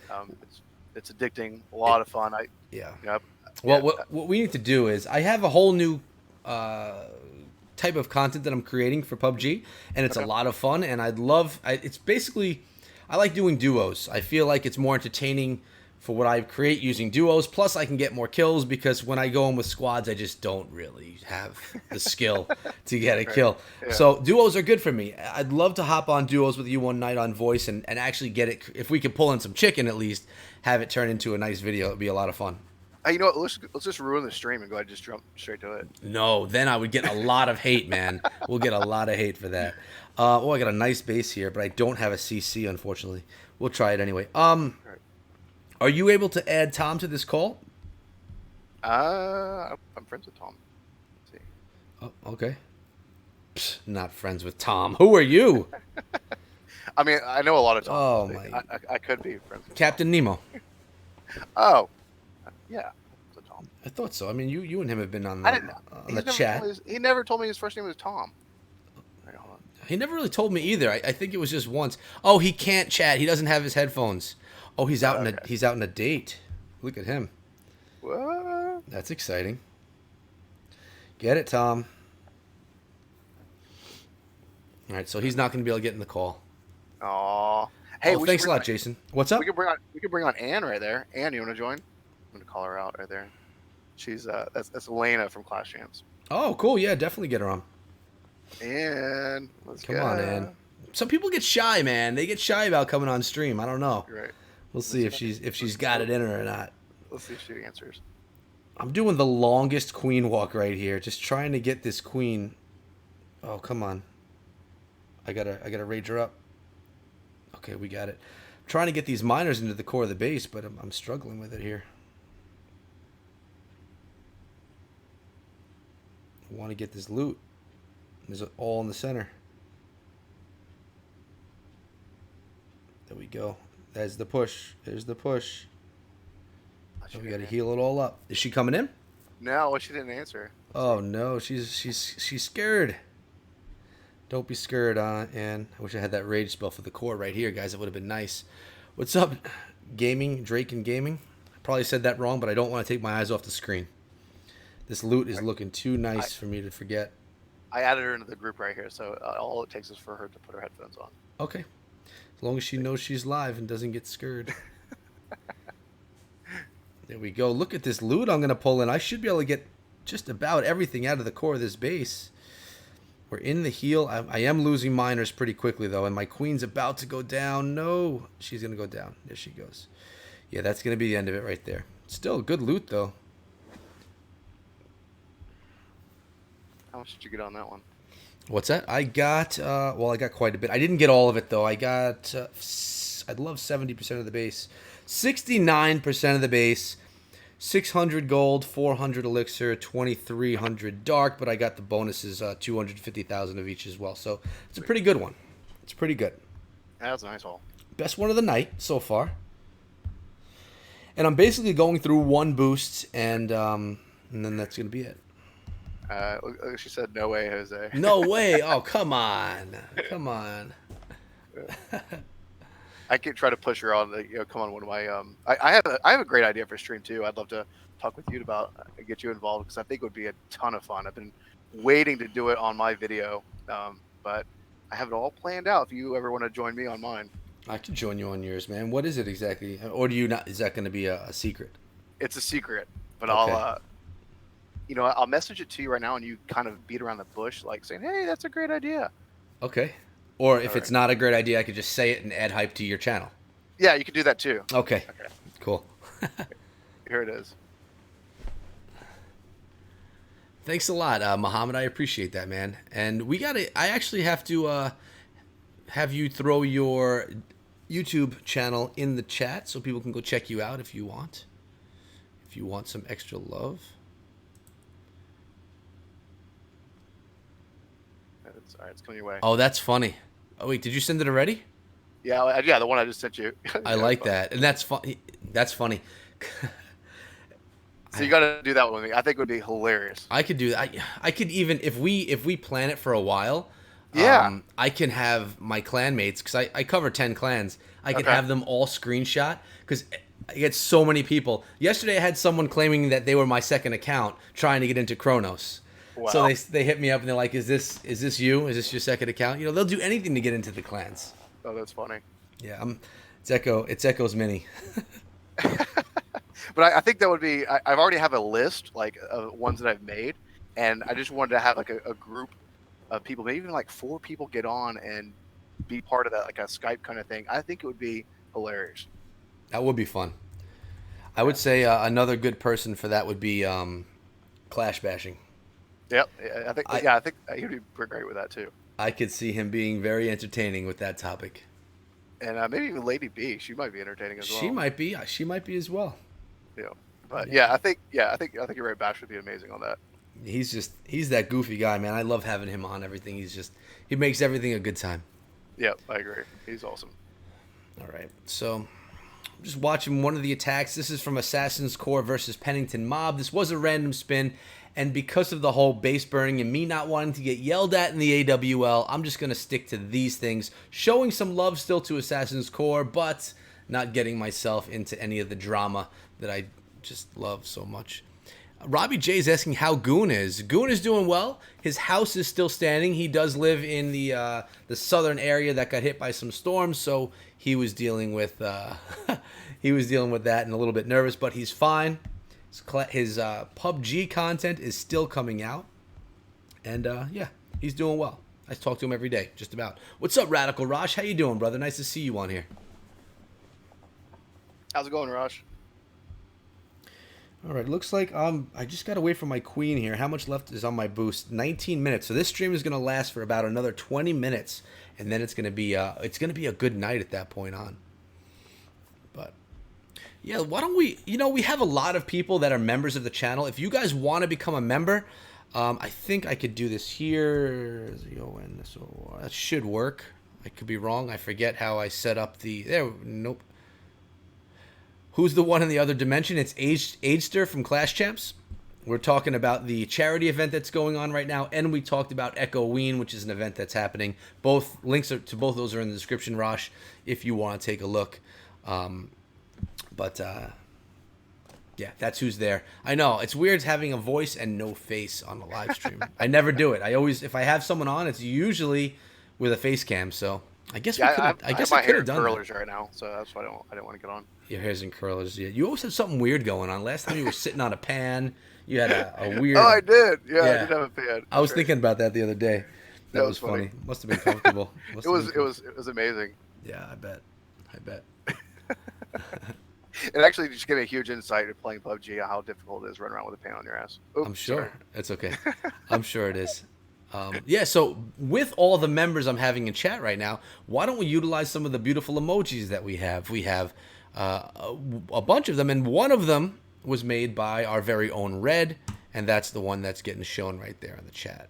It's addicting, a lot of fun. What we need to do is, I have a whole new type of content that I'm creating for PUBG, and it's a lot of fun, and it's basically, I like doing duos. I feel like it's more entertaining for what I create using duos, plus I can get more kills, because when I go in with squads, I just don't really have the skill to get a kill. Yeah. So duos are good for me. I'd love to hop on duos with you one night on voice and actually get it, if we could pull in some chicken at least, have it turn into a nice video. It'd be a lot of fun. You know what, let's just ruin the stream and go ahead and just jump straight to it. No, then I would get a lot of hate, man. We'll get a lot of hate for that. I got a nice base here, but I don't have a CC, unfortunately. We'll try it anyway. Are you able to add Tom to this call? I'm friends with Tom. Let's see. Oh, okay. Psst, not friends with Tom. Who are you? I mean, I know a lot of Tom. Oh, my. I could be friends with Captain Tom. Nemo. Oh. Yeah. Tom. I thought so. I mean, you and him have been on the chat. He never told me his first name was Tom. Right, hold on. He never really told me either. I think it was just once. Oh, he can't chat. He doesn't have his headphones. Oh, he's out in a date. Look at him. What? That's exciting. Get it, Tom. All right, so he's not going to be able to get in the call. Aw. Hey, thanks a lot, Jason. What's up? We could bring on Ann right there. Ann, you want to join? I'm going to call her out right there. She's that's Elena from Clash Champs. Oh, cool. Yeah, definitely get her on. And come on, Ann. Some people get shy, man. They get shy about coming on stream. I don't know. Right. We'll see if she's got it in her or not. Let's see if she answers. I'm doing the longest queen walk right here, just trying to get this queen. Oh, come on. I gotta rage her up. Okay, we got it. I'm trying to get these miners into the core of the base, but I'm struggling with it here. want to get this loot. There's it all in the center. There we go. There's the push. There's the push. So we got to heal it all up. Is she coming in? No, she didn't answer. Oh no, she's scared. Don't be scared, and I wish I had that rage spell for the core right here, guys. It would have been nice. What's up, gaming? Drake and gaming. I probably said that wrong, but I don't want to take my eyes off the screen. This loot is looking too nice for me to forget. I added her into the group right here, so all it takes is for her to put her headphones on. Okay. As long as she knows she's live and doesn't get scared. There we go. Look at this loot I'm going to pull in. I should be able to get just about everything out of the core of this base. We're in the heal. I am losing miners pretty quickly, though, and my queen's about to go down. No, she's going to go down. There she goes. Yeah, that's going to be the end of it right there. Still good loot, though. How much did you get on that one? What's that? I got, well, I got quite a bit. I didn't get all of it, though. I got, I'd love 70% of the base. 69% of the base. 600 gold, 400 elixir, 2,300 dark, but I got the bonuses, 250,000 of each as well. So it's a pretty good one. It's pretty good. That's a nice haul. Best one of the night so far. And I'm basically going through one boost, and then that's going to be it. She said, "No way, Jose." No way! Oh, come on, come on. I could try to push her on. Come on, one of my. I have a great idea for stream too. I'd love to talk with you about get you involved because I think it would be a ton of fun. I've been waiting to do it on my video, but I have it all planned out. If you ever want to join me on mine, I could join you on yours, man. What is it exactly? Or do you not? Is that going to be a secret? it's a secret, but Okay. I'll message it to you right now, and you kind of beat around the bush, like saying, "Hey, that's a great idea." Okay. Or if All it's right. not a great idea, I could just say it and add hype to your channel. Yeah, you can do that too. Okay. Okay, Cool. here it is. Thanks a lot, Muhammad. I appreciate that, man. And I actually have to have you throw your YouTube channel in the chat so people can go check you out if you want. If you want some extra love. All right, it's coming your way. Oh, that's funny. Oh, wait, did you send it already? Yeah, the one I just sent you. I like that. And that's funny. That's funny. So you got to do that one with me. I think it would be hilarious. I could do that. I could even if we plan it for a while. Yeah. I can have my clan mates because I cover 10 clans. I can Okay. have them all screenshot because I get so many people. Yesterday I had someone claiming that they were my second account trying to get into Chronos. Wow. So they hit me up and they're like, "Is this you? Is this your second account?" They'll do anything to get into the clans. Oh, that's funny. Yeah, it's Echo. It's Echo's mini. But I think that would be. I've already have a list like of ones that I've made, and I just wanted to have like a group of people, maybe even like 4 people, get on and be part of that, like a Skype kind of thing. I think it would be hilarious. That would be fun. I would say another good person for that would be Clash Bashing. Yep. I think he'd be great with that too. I could see him being very entertaining with that topic. And maybe even Lady B. She might be entertaining as well. She might be. She might be as well. Yeah. But I think you're right. Bash would be amazing on that. He's that goofy guy, man. I love having him on everything. He makes everything a good time. Yep, I agree. He's awesome. All right. So I'm just watching one of the attacks. This is from Assassin's Core versus Pennington Mob. This was a random spin. And because of the whole base burning and me not wanting to get yelled at in the AWL, I'm just going to stick to these things. Showing some love still to Assassin's Core, but not getting myself into any of the drama that I just love so much. Robbie J is asking how Goon is. Goon is doing well. His house is still standing. He does live in the southern area that got hit by some storms, so he was dealing with that and a little bit nervous, but he's fine. His PUBG content is still coming out. And, he's doing well. I talk to him every day, just about. What's up, Radical Rosh? How you doing, brother? Nice to see you on here. How's it going, Raj? All right, looks like I just got to wait for my queen here. How much left is on my boost? 19 minutes. So this stream is going to last for about another 20 minutes. And then it's going to be a good night at that point on. But yeah, why don't we have a lot of people that are members of the channel. If you guys want to become a member, I think I could do this here. So that should work. I could be wrong. I forget how I set up the. There. Nope. Who's the one in the other dimension? It's Agester from Clash Champs. We're talking about the charity event that's going on right now, and we talked about Echoeen, which is an event that's happening. Both links to both those are in the description, Rosh, if you want to take a look. Yeah, that's who's there. I know it's weird having a voice and no face on a live stream. I never do it. I always, if I have someone on, it's usually with a face cam. So I guess I guess I could have done curlers that. right now, so that's why I didn't want to get on. Your hair's in curlers. Yeah, you always have something weird going on. Last time you were sitting on a pan. You had a weird. Oh, I did. Yeah, I did have a pan. I was thinking about that the other day. That was funny. Must have been comfortable. It was amazing. Yeah, I bet. It actually just gave me a huge insight into playing PUBG, how difficult it is running around with a pan on your ass. Oops, I'm sure. sorry. It's okay. I'm sure it is. Yeah, so with all the members I'm having in chat right now, why don't we utilize some of the beautiful emojis that we have? We have a bunch of them, and one of them was made by our very own Red, and that's the one that's getting shown right there in the chat.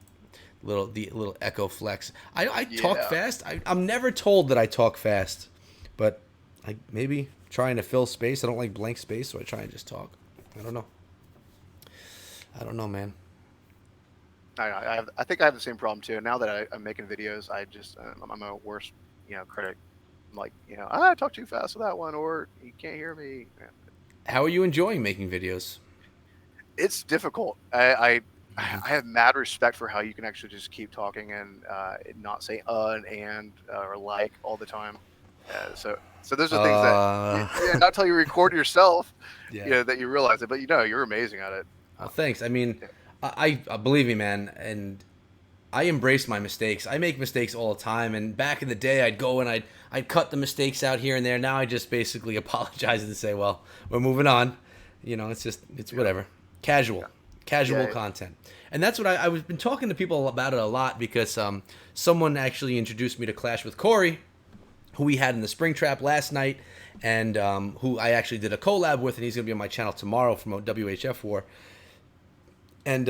The little echo flex. I talk fast. I'm never told that I talk fast, but I maybe trying to fill space. I don't like blank space, so I try and just talk. I don't know, man. I think I have the same problem too. Now that I'm making videos, I'm a worse critic. I'm like I talk too fast with that one, or you can't hear me. How are you enjoying making videos? It's difficult. I have mad respect for how you can actually just keep talking and not say and or like all the time. So those are things that not until you record yourself, that you realize it. But you're amazing at it. Well, thanks. I mean, I believe me, man, and I embrace my mistakes. I make mistakes all the time, and back in the day, I'd go and I'd cut the mistakes out here and there. Now I just basically apologize and say, well, we're moving on. It's whatever. Casual content. And that's what I've been talking to people about it a lot because someone actually introduced me to Clash with Corey, who we had in the Spring Trap last night, and who I actually did a collab with, and he's going to be on my channel tomorrow from WHF War. And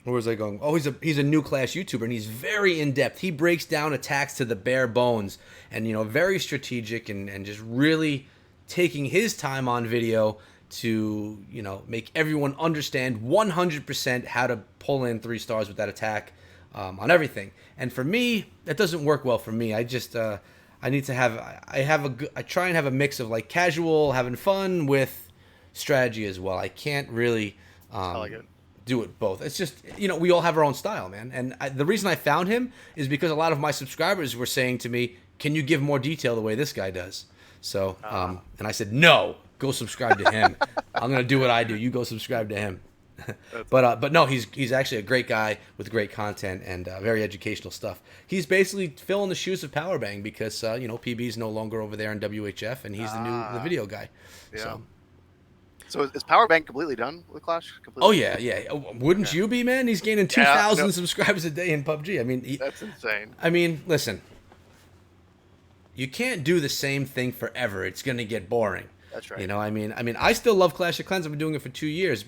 where was I going? Oh, he's a new Clash YouTuber, and he's very in-depth. He breaks down attacks to the bare bones, and very strategic, and just really taking his time on video to make everyone understand 100% how to pull in 3 stars with that attack on everything. And for me, that doesn't work well for me. I just I try and have a mix of like casual, having fun with strategy as well. I can't really I like it. Do it both. It's just we all have our own style, man. And the reason I found him is because a lot of my subscribers were saying to me, "Can you give more detail the way this guy does?" So and I said, "No. Go subscribe to him. I'm gonna do what I do. You go subscribe to him." But no, he's actually a great guy with great content and very educational stuff. He's basically filling the shoes of Powerbang because PB's no longer over there in WHF, and he's the video guy. Yeah. So is Powerbank completely done with Clash? Oh yeah. Wouldn't you be, man? He's gaining 2,000 subscribers a day in PUBG. I mean, that's insane. I mean, listen, you can't do the same thing forever. It's gonna get boring. That's right. I mean, I still love Clash of Clans. I've been doing it for 2 years,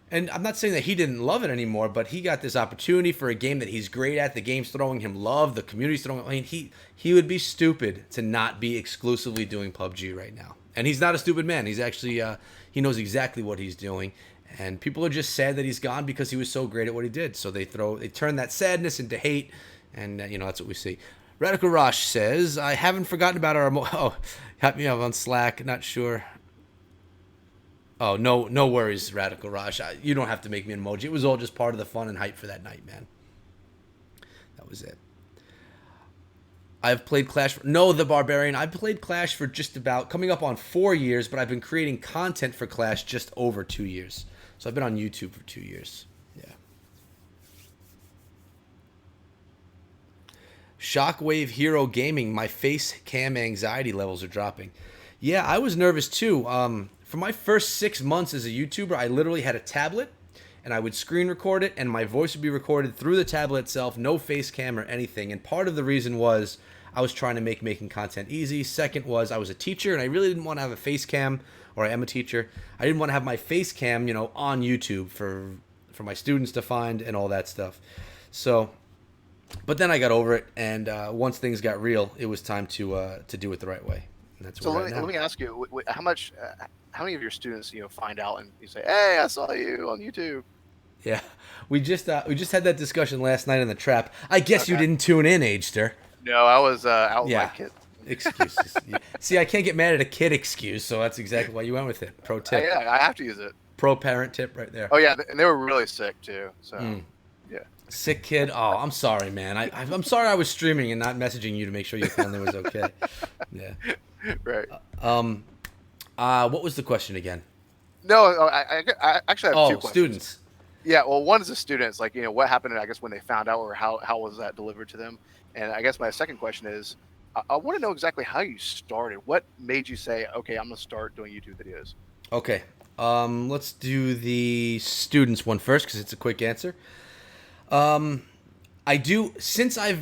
and I'm not saying that he didn't love it anymore, but he got this opportunity for a game that he's great at. The game's throwing him love. The community's throwing. I mean, he would be stupid to not be exclusively doing PUBG right now. And he's not a stupid man. He's actually he knows exactly what he's doing. And people are just sad that he's gone because he was so great at what he did. So they turn that sadness into hate, and that's what we see. Radical Rosh says, I haven't forgotten about our... help me out on Slack. Not sure. Oh, no worries, Radical Rosh. You don't have to make me an emoji. It was all just part of the fun and hype for that night, man. That was it. I've played Clash... No, the Barbarian. I've played Clash for just about... coming up on 4 years, but I've been creating content for Clash just over 2 years. So I've been on YouTube for 2 years. Yeah. Shockwave Hero Gaming, my face cam anxiety levels are dropping. Yeah, I was nervous too. For my first 6 months as a YouTuber, I literally had a tablet, and I would screen record it, and my voice would be recorded through the tablet itself, no face cam or anything. And part of the reason was I was trying to make making content easy. Second was I was a teacher, and I really didn't want to have a face cam, or I am a teacher. I didn't want to have my face cam, on YouTube for my students to find and all that stuff. So, but then I got over it, and once things got real, it was time to do it the right way. And that's So where let me ask you, how many of your students find out and you say, "Hey, I saw you on YouTube"? Yeah, we just had that discussion last night in the trap. I guess you Okay. didn't tune in, Agester. No, I was out with my Yeah, kids. excuses. Yeah. See, I can't get mad at a kid excuse, so that's exactly why you went with it. Pro tip, Yeah, I have to use it. pro parent tip right there. Oh yeah, and they were really sick too. So yeah, Sick kid. Oh, I'm sorry, man. I'm sorry I was streaming and not messaging you to make sure your family was okay. Yeah. right. What was the question again? No, I actually have two Oh, questions. students. Yeah, well, one is the students, like, what happened, I guess, when they found out, or how was that delivered to them? And I guess my second question is, I want to know exactly how you started. What made you say, okay, I'm going to start doing YouTube videos? Okay. Let's do the students one first because it's a quick answer. I do since I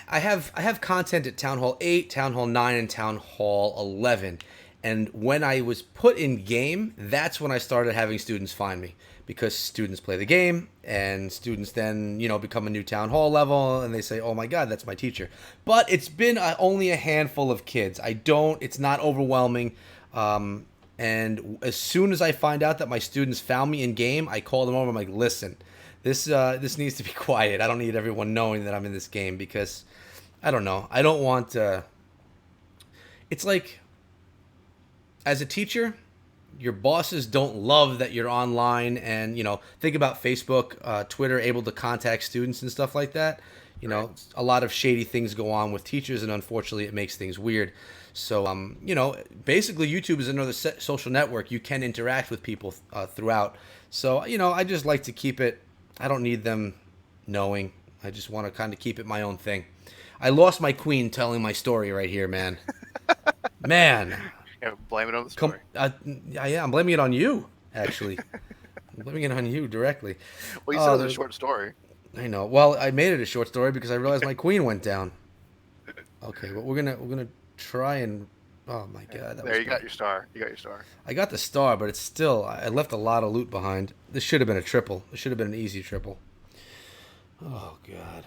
have content at Town Hall 8, Town Hall 9, and Town Hall 11. And when I was put in game, that's when I started having students find me, because students play the game and students then, become a new Town Hall level and they say, "Oh my God, that's my teacher." But it's been only a handful of kids. It's not overwhelming. And as soon as I find out that my students found me in game, I call them over. I'm like, "Listen, this needs to be quiet. I don't need everyone knowing that I'm in this game because I don't know. I don't want it's like, as a teacher, your bosses don't love that you're online and, think about Facebook, Twitter, able to contact students and stuff like that. Right. A lot of shady things go on with teachers, and unfortunately it makes things weird. So, basically YouTube is another social network. You can interact with people throughout. So, I just like to keep it, I don't need them knowing. I just want to kind of keep it my own thing. I lost my queen telling my story right here, man. Man. Yeah, blame it on the story. Yeah, I'm blaming it on you, actually. I'm blaming it on you directly. Well, you said it was a short story. I know. Well, I made it a short story because I realized my queen went down. Okay, well, we're gonna try and. Oh my God! There, you got your star. You got your star. I got the star, but it's still. I left a lot of loot behind. This should have been a triple. This should have been an easy triple. Oh God,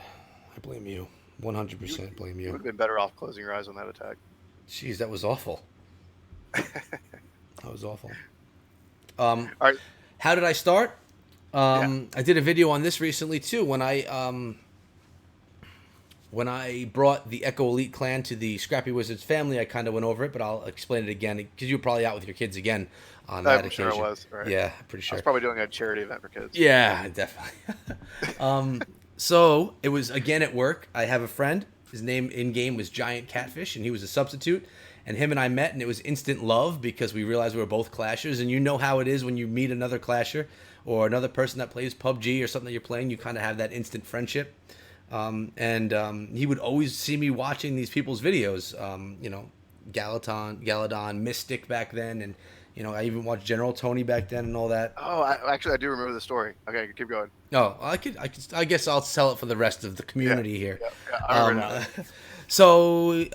I blame you. 100% blame You you. would have been better off closing your eyes on that attack. Jeez, that was awful. That was awful. All right. How did I start? Yeah. I did a video on this recently too. When I brought the Echo Elite clan to the Scrappy Wizards family, I kind of went over it, but I'll explain it again because you were probably out with your kids again on that occasion. I'm sure I was. Right. Yeah, pretty I sure. was probably doing a charity event for kids. Yeah, definitely. So it was again at work. I have a friend. His name in game was Giant Catfish, and he was a substitute. And him and I met, and it was instant love because we realized we were both clashers. And you know how it is when you meet another clasher or another person that plays PUBG or something that you're playing, you kind of have that instant friendship. He would always see me watching these people's videos, Galadon, Mystic back then, and I even watched General Tony back then and all that. Oh, actually, I do remember the story. Okay, keep going. No, I guess I'll sell it for the rest of the community here. Yeah, I remember now. So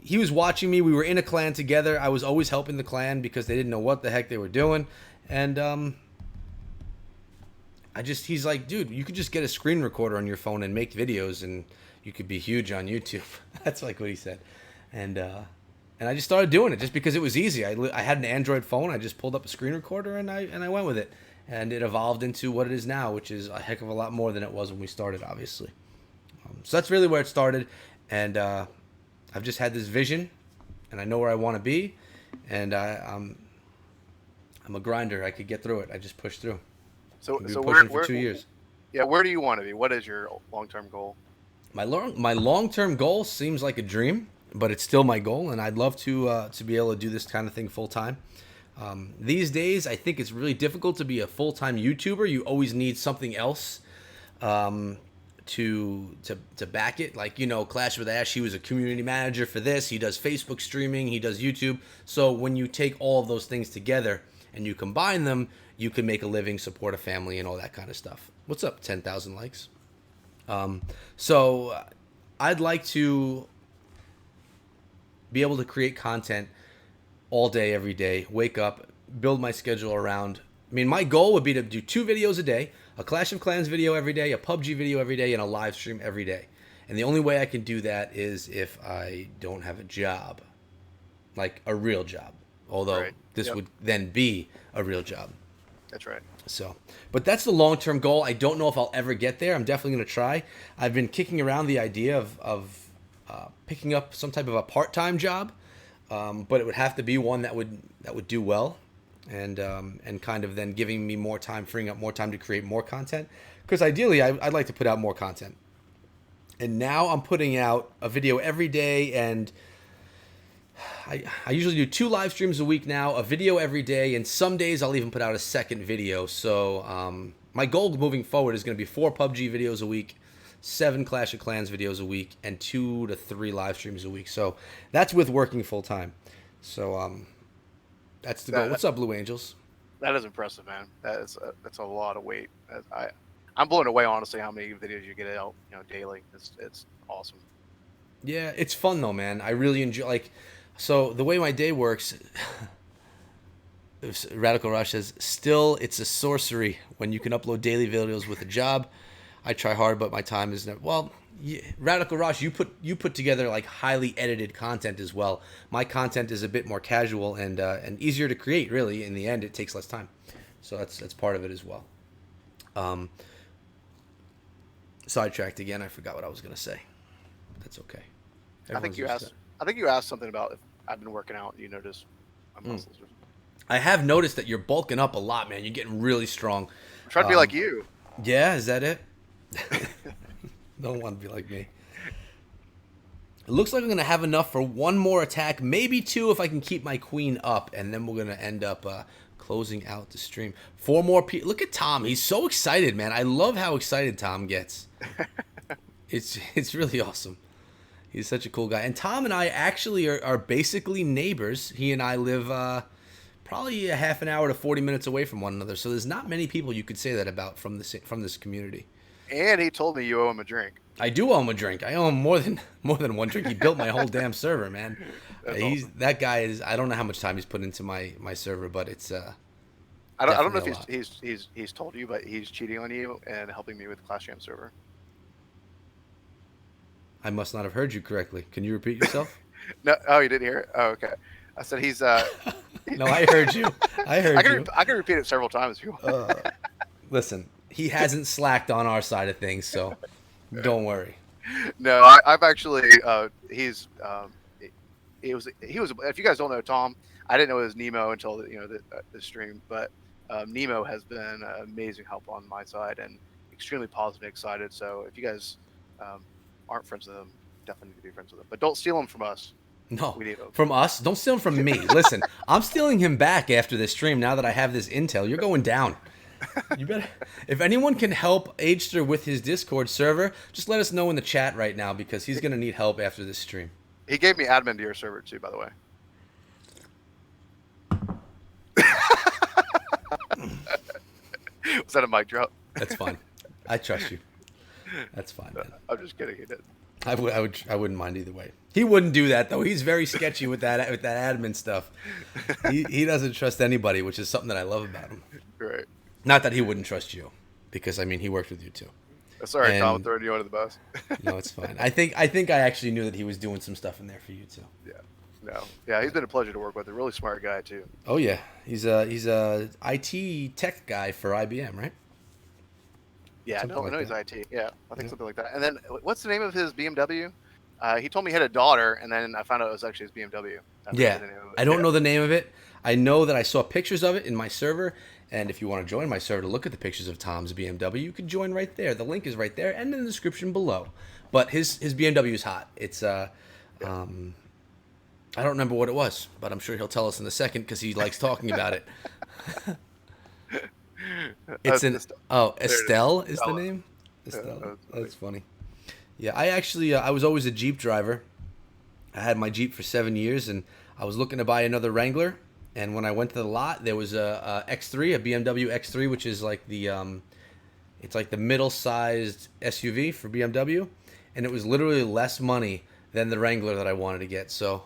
he was watching me. We were in a clan together. I was always helping the clan because they didn't know what the heck they were doing, and he's like, "Dude, you could just get a screen recorder on your phone and make videos, and you could be huge on YouTube." That's like what he said, and I just started doing it just because it was easy. I had an Android phone. I just pulled up a screen recorder and I went with it, and it evolved into what it is now, which is a heck of a lot more than it was when we started, obviously. So that's really where it started, and I've just had this vision, and I know where I want to be, and I'm a grinder. I could get through it. I just push through. So pushing for 2 years. Yeah, where do you want to be? What is your long-term goal? My long-term goal seems like a dream, but it's still my goal, and I'd love to be able to do this kind of thing full time. These days, I think it's really difficult to be a full-time YouTuber. You always need something else to back it. Like, Clash with Ash, he was a community manager for this. He does Facebook streaming. He does YouTube. So when you take all of those things together and you combine them, you can make a living, support a family, and all that kind of stuff. What's up, 10,000 likes? So I'd like to be able to create content all day, every day, wake up, build my schedule around. I mean, my goal would be to do 2 videos a day, a Clash of Clans video every day, a PUBG video every day, and a live stream every day. And the only way I can do that is if I don't have a job, like a real job. Although Right. this Yep. would then be a real job. That's right. So, but that's the long-term goal. I don't know if I'll ever get there. I'm definitely going to try. I've been kicking around the idea of picking up some type of a part-time job, but it would have to be one that would do well, and kind of then giving me more time, freeing up more time to create more content. Because ideally, I'd like to put out more content. And now I'm putting out a video every day, and I usually do 2 live streams a week now, a video every day, and some days I'll even put out a second video. So my goal moving forward is going to be 4 PUBG videos a week, 7 Clash of Clans videos a week, and 2 to 3 live streams a week. So that's with working full time. So that's the goal. What's up, Blue Angels? That is impressive, man. That's a lot of weight. I'm blown away, honestly, how many videos you get out, daily. It's awesome. Yeah, it's fun though, man. I really enjoy so the way my day works. Radical Rush says, still, it's a sorcery when you can upload daily videos with a job. I try hard, but my time is never. Well, yeah, Radical Rush, you put together like highly edited content as well. My content is a bit more casual and easier to create. Really, in the end, it takes less time, so that's part of it as well. Sidetracked again. I forgot what I was gonna say. That's okay. I think you asked something about if I've been working out. You notice my muscles. I have noticed that you're bulking up a lot, man. You're getting really strong. I'm trying to be like you. Yeah, is that it? Don't want to be like me. It looks like I'm going to have enough for 1 more attack, maybe 2 if I can keep my queen up, and then we're going to end up closing out the stream. 4 more people. Look at Tom. He's so excited, man. I love how excited Tom gets. It's really awesome. He's such a cool guy. And Tom and I actually are basically neighbors. He and I live probably a half an hour to 40 minutes away from one another. So there's not many people you could say that about from this community. And he told me you owe him a drink. I do owe him a drink. I owe him more than 1 drink. He built my whole damn server, man. Awesome. That guy is. I don't know how much time he's put into my server, but it's. I don't know if he's told you, but he's cheating on you and helping me with Clash Jam server. I must not have heard you correctly. Can you repeat yourself? No, oh, you didn't hear it. Oh, okay. I said he's. No, I heard you. I can repeat it several times if you want. Listen, he hasn't slacked on our side of things, so don't worry. No, I've actually. He's. He was. If you guys don't know Tom, I didn't know it was Nemo until the stream. But Nemo has been an amazing help on my side and extremely positive and excited. So if you guys aren't friends with him, definitely need to be friends with him. But don't steal him from us. No, we need him. From us. Don't steal him from me. Listen, I'm stealing him back after this stream. Now that I have this intel, you're going down. You better. If anyone can help Agester with his Discord server, just let us know in the chat right now because he's going to need help after this stream. He gave me admin to your server too, by the way. Was that a mic drop? That's fine. I trust you. That's fine, man. I'm just kidding. He didn't. I wouldn't mind either way. He wouldn't do that though. He's very sketchy with that admin stuff. He doesn't trust anybody, which is something that I love about him. Right. Not that he wouldn't trust you, because I mean he worked with you too. Sorry, Tom, I'm throwing you under the bus. No, it's fine. I think I actually knew that he was doing some stuff in there for you too. Yeah. No. Yeah, he's been a pleasure to work with. A really smart guy too. Oh yeah, he's a IT tech guy for IBM, right? Yeah, I know he's IT. Yeah, I think something like that. And then, what's the name of his BMW? He told me he had a daughter, and then I found out it was actually his BMW. Yeah, I don't know the name of it. I know that I saw pictures of it in my server, and if you want to join my server to look at the pictures of Tom's BMW, you can join right there. The link is right there and in the description below. But his BMW is hot. It's I don't remember what it was, but I'm sure he'll tell us in a second because he likes talking about it. It's Estelle is the name. Estelle. That's funny. Yeah, I actually I was always a Jeep driver. I had my Jeep for 7 years, and I was looking to buy another Wrangler. And when I went to the lot, there was a X3, a BMW X3, which is like the it's like the middle-sized SUV for BMW, and it was literally less money than the Wrangler that I wanted to get. So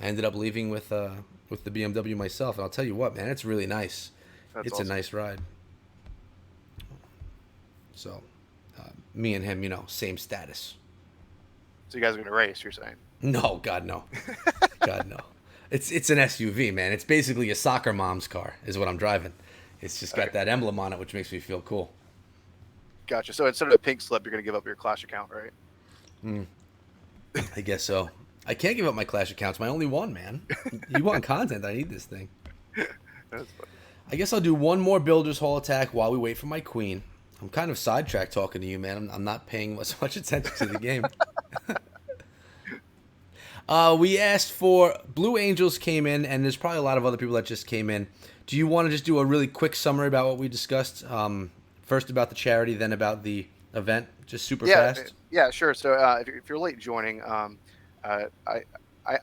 I ended up leaving with the BMW myself, and I'll tell you what, man, it's really nice. That's It's a awesome. nice ride. So, me and him, same status. So you guys are gonna race? You're saying? No, God no, God no. It's an SUV, man. It's basically a soccer mom's car, is what I'm driving. It's just got Okay, that emblem on it, which makes me feel cool. gotcha. So instead of a pink slip, you're gonna give up your Clash account, right? I guess so. I can't give up my Clash account. It's my only one, man. You want content? I need this thing. That's funny. I guess I'll do one more Builder's Hall attack while we wait for my queen. I'm kind of sidetracked talking to you, man. I'm not paying as much attention to the game. We asked for Blue Angels came in, and there's probably a lot of other people that just came in. Do you want to just do a really quick summary about what we discussed? First about the charity, then about the event, just super Yeah, fast. yeah, sure. So if you're late joining, uh, I,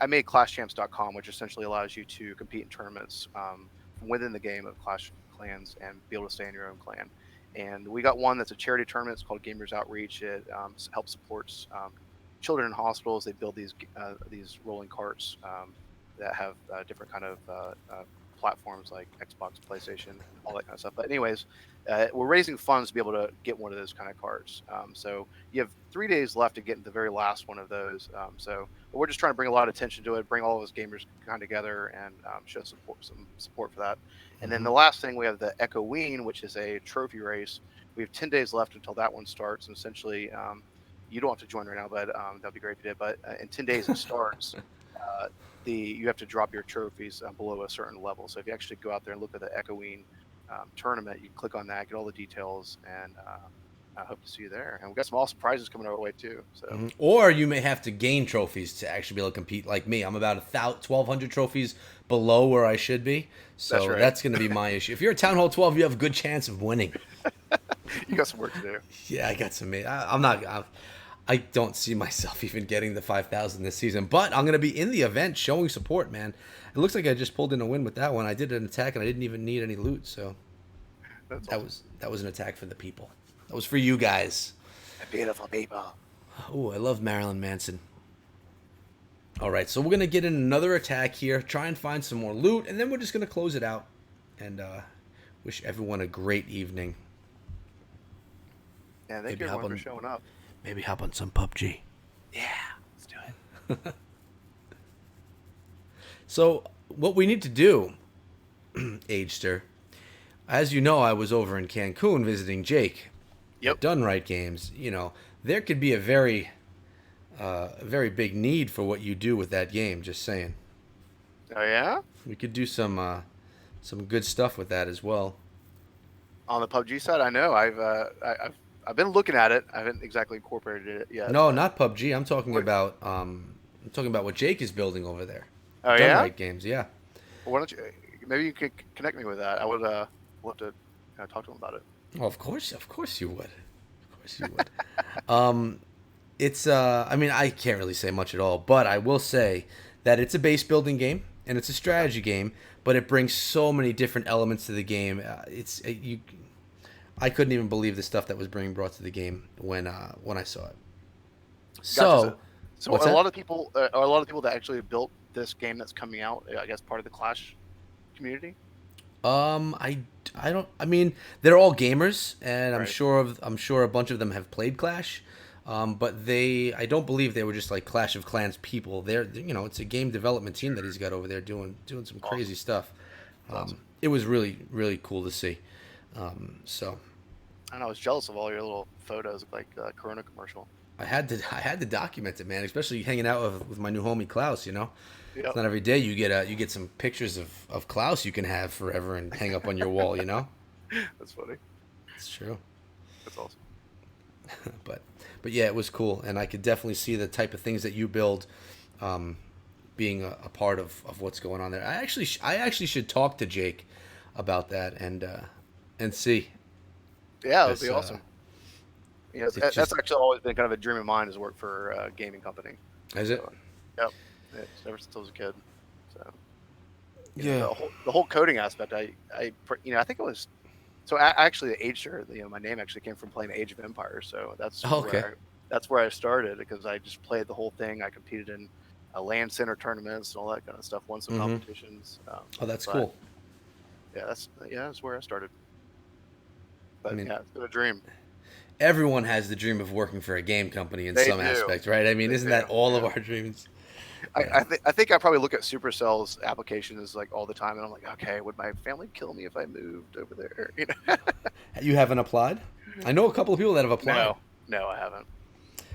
I made ClashChamps.com, which essentially allows you to compete in tournaments from within the game of Clash Clans and be able to stay in your own clan. And we got one that's a charity tournament. It's called Gamers Outreach. It helps supports children in hospitals. They build these rolling carts that have different kind of platforms like Xbox, PlayStation, all that kind of stuff. But anyways, we're raising funds to be able to get one of those kind of carts. So you have 3 days left to get into the very last one of those. But we're just trying to bring a lot of attention to it, bring all of us gamers kind of together, and show some support for that. And then Hmm. the last thing, we have the Echoeen, which is a trophy race. We have 10 days left until that one starts. And essentially, you don't have to join right now, but that'd be great if you did. But in 10 days it starts. Uh, you have to drop your trophies below a certain level. So if you actually go out there and look at the Echoeen tournament, you can click on that, get all the details, and I hope to see you there. And we've got some awesome prizes coming our way too. So Or you may have to gain trophies to actually be able to compete like me. I'm about 1,200 trophies below where I should be. that's So right. that's going to be my issue. If you're at Town Hall 12, you have a good chance of winning. You got some work to do. Yeah, I got some. I'm not. I don't see myself even getting the 5,000 this season, but I'm going to be in the event showing support, man. It looks like I just pulled in a win with that one. I did an attack and I didn't even need any loot. So That's that awesome. was that was an attack for the people. That was for you guys. Beautiful people. Oh, I love Marilyn Manson. All right, so we're gonna get in another attack here, try and find some more loot, and then we're just gonna close it out and wish everyone a great evening. Yeah, thank Maybe you hop everyone for on, showing up. maybe hop on some PUBG. Yeah, let's do it. So what we need to do, Agester, as you know, I was over in Cancun visiting Jake Yep. at Done Right Games. There could be a very big need for what you do with that game. Just saying, Oh yeah. we could do some good stuff with that as well. On the PUBG side, I know I've been looking at it. I haven't exactly incorporated it yet, No, but not PUBG. what? I'm talking about what Jake is building over there. Oh Done yeah. Right Games, yeah. Well, why don't you? Maybe you could connect me with that. I would love to talk to him about it. Well, of course you would. Of course you would. It's I mean, I can't really say much at all, but I will say that it's a base building game and it's a Okay. strategy game, but it brings so many different elements to the game. You I couldn't even believe the stuff that was being brought to the game when I saw it. Gotcha. So, So, so what's a that? lot of people are a lot of people that actually built this game that's coming out. I guess part of the Clash community. I don't. I mean, they're all gamers, and Right. I'm sure a bunch of them have played Clash. But I don't believe they were just like Clash of Clans people. It's a game development team that he's got over there doing some crazy Awesome. stuff. That's awesome. It was really really cool to see. So And I was jealous of all your little photos, like Corona commercial. I had to document it, man. Especially hanging out with my new homie Klaus. It's Yep. not every day you get some pictures of Klaus you can have forever and hang up on your wall. That's funny. It's true. That's awesome. but but yeah, it was cool, and I could definitely see the type of things that you build, being a part of what's going on there. I actually should talk to Jake about that and see, Yeah, that would because be awesome. Yeah, it's that's just actually always been kind of a dream of mine, is work for a gaming company. is it So, yep, it's ever since I was a kid. So, yeah the whole coding aspect, I think it was. So actually, the age, my name actually came from playing Age of Empires. So okay that's where I started, because I just played the whole thing. I competed in land center tournaments and all that kind of stuff. Won some competitions. Oh, that's but, cool. Yeah, that's where I started. I But mean, yeah, it's been a dream. everyone has the dream of working for a game company in They some do. aspect, right? I mean, They isn't do. that all of Yeah. our dreams? I, Yeah. I think I probably look at Supercell's applications like all the time, and I'm like, okay, would my family kill me if I moved over there? You know? You haven't applied? I know a couple of people that have applied. No, I haven't.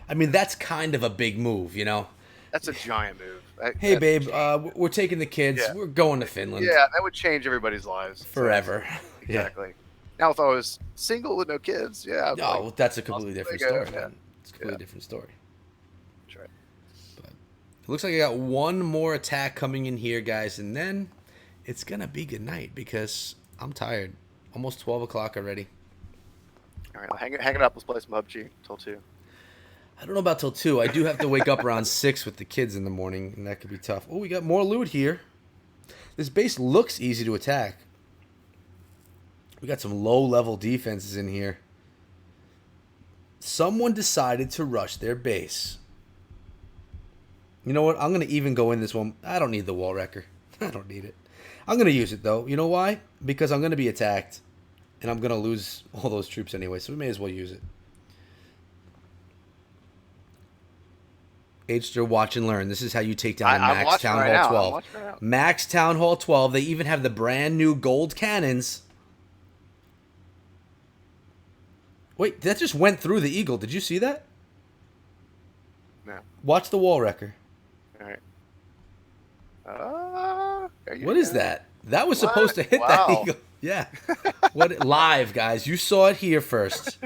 I mean, that's kind of a big move, you know? That's a giant move. Hey, babe, we're taking the kids. Yeah. We're going to Finland. Yeah, that would change everybody's lives. Forever. So, Yeah. exactly. Now, if I was single with no kids, yeah. I'd be Oh, like, that's a completely different story, yeah. man. It's a completely different story. That's right. But it looks like I got one more attack coming in here, guys, and then it's going to be good night because I'm tired. Almost 12 o'clock already. All right, hang it up. Let's play some PUBG till 2. I don't know about till 2. I do have to wake up around 6 with the kids in the morning, and that could be tough. Oh, we got more loot here. This base looks easy to attack. We got some low-level defenses in here. Someone decided to rush their base. You know what? I'm going to even go in this one. I don't need the wall wrecker. I don't need it. I'm going to use it, though. You know why? Because I'm going to be attacked, and I'm going to lose all those troops anyway, so we may as well use it. H-ster, watch and learn. This is how you take down a Max Town Hall 12. Max Town Hall 12. They even have the brand new gold cannons. Wait, that just went through the Eagle. Did you see that? No. Watch the wall wrecker. All right. What is that? That was supposed to hit that Eagle. Yeah. What live, guys? You saw it here first.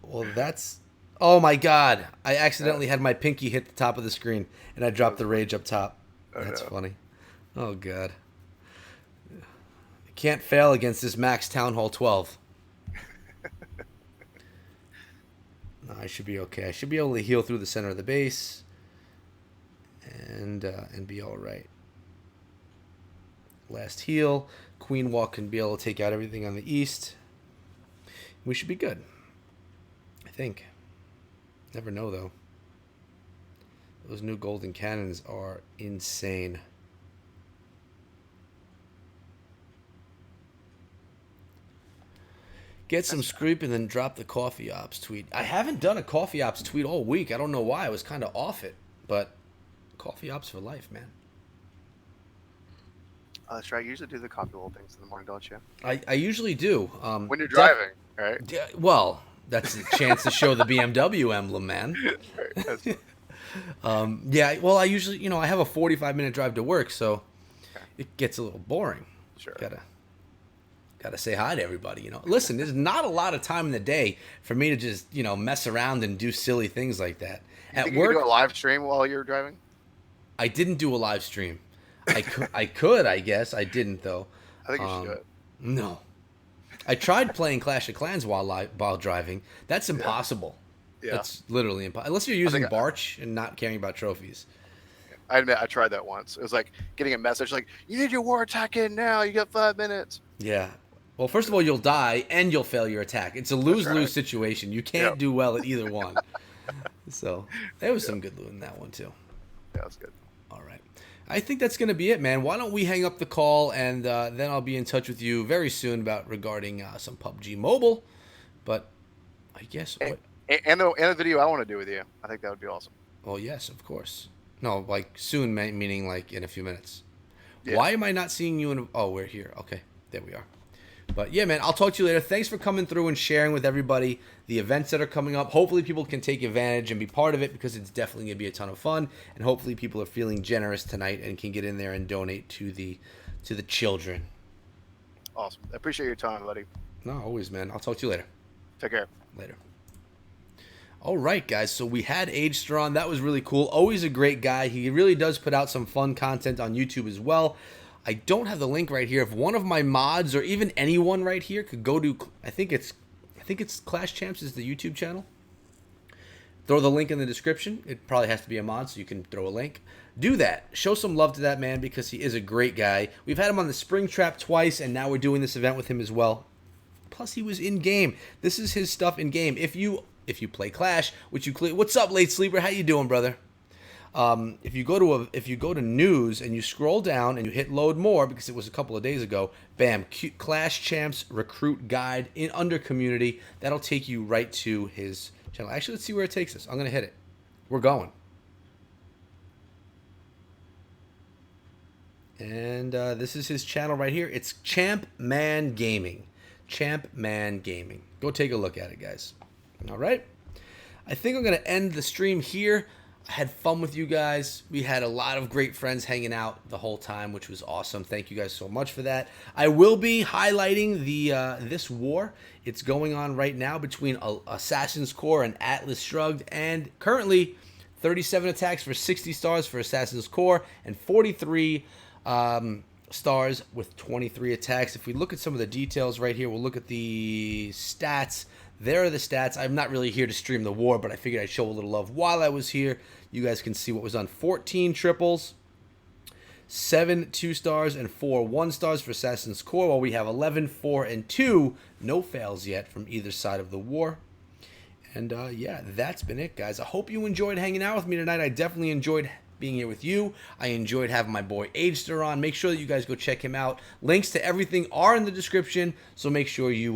Well, that's... Oh, my God. I accidentally had my pinky hit the top of the screen, and I dropped the rage up top. That's funny. Oh, God. I can't fail against this Max Town Hall 12. No, I should be okay. I should be able to heal through the center of the base and be all right. Last heal. Queen Walk can be able to take out everything on the east. We should be good. I think. Never know, though. Those new golden cannons are insane. Get some screep and then drop the coffee ops tweet. I haven't done a coffee ops tweet all week. I don't know why. I was kind of off it. But coffee ops for life, man. Oh, that's right. You usually do the coffee little things in the morning, don't you? I usually do. When you're driving, right? Yeah, well, that's a chance to show the BMW emblem, man. Yeah, well, I usually, I have a 45-minute drive to work, so it gets a little boring. Sure. Gotta say hi to everybody, Listen, there's not a lot of time in the day for me to just, mess around and do silly things like that. At work, you do a live stream while you're driving? I didn't do a live stream. I could, I guess. I didn't, though. I think you should do it. No. I tried playing Clash of Clans while driving. That's impossible. Yeah. That's literally impossible. Unless you're using Barch and not caring about trophies. I admit, I tried that once. It was like getting a message like, you need your war attack in now. You got 5 minutes. Yeah. Well, first of all, you'll die and you'll fail your attack. It's a lose-lose situation. You can't do well at either one. So there was some good loot in that one, too. Yeah, that's good. All right. I think that's going to be it, man. Why don't we hang up the call, and then I'll be in touch with you very soon regarding some PUBG Mobile. But I guess... And the video I want to do with you. I think that would be awesome. Oh, yes, of course. No, like soon, meaning like in a few minutes. Yeah. Why am I not seeing you in... Oh, we're here. Okay, there we are. But yeah, man, I'll talk to you later. Thanks for coming through and sharing with everybody the events that are coming up. Hopefully people can take advantage and be part of it because it's definitely going to be a ton of fun. And hopefully people are feeling generous tonight and can get in there and donate to the children. Awesome. I appreciate your time, buddy. No, always, man. I'll talk to you later. Take care. Later. All right, guys. So we had H-ster on. That was really cool. Always a great guy. He really does put out some fun content on YouTube as well. I don't have the link right here. If one of my mods or even anyone right here could go to, I think it's Clash Champs is the YouTube channel. Throw the link in the description. It probably has to be a mod, so you can throw a link. Do that. Show some love to that man because he is a great guy. We've had him on the Spring Trap twice, and now we're doing this event with him as well. Plus, he was in game. This is his stuff in game. If you play Clash, which you what's up, Late Sleeper? How you doing, brother? If you go to news and you scroll down and you hit load more because it was a couple of days ago, bam, Clash Champs recruit guide in under community. That'll take you right to his channel. Actually, let's see where it takes us. I'm gonna hit it. We're going. And this is his channel right here. It's Champ Man Gaming. Champ Man Gaming. Go take a look at it, guys. All right. I think I'm going to end the stream here. I had fun with you guys. We had a lot of great friends hanging out the whole time, which was awesome. Thank you guys so much for that. I will be highlighting the this war. It's going on right now between Assassin's Core and Atlas Shrugged, and currently 37 attacks for 60 stars for Assassin's Core and 43 stars with 23 attacks. If we look at some of the details right here, we'll look at the stats. There are the stats. I'm not really here to stream the war, but I figured I'd show a little love while I was here. You guys can see what was on. 14 triples, 7 2-stars, and 4 1-stars for Assassin's Core, while we have 11 4 and 2. No fails yet from either side of the war. And yeah, that's been it, guys. I hope you enjoyed hanging out with me tonight. I definitely enjoyed being here with you. I enjoyed having my boy Agester on. Make sure that you guys go check him out. Links to everything are in the description, so make sure you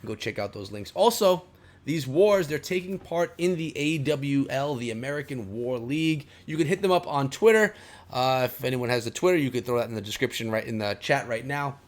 go check out those links. Also, these wars, they're taking part in the AWL, the American War League. You can hit them up on Twitter. If anyone has a Twitter, you could throw that in the description right in the chat right now.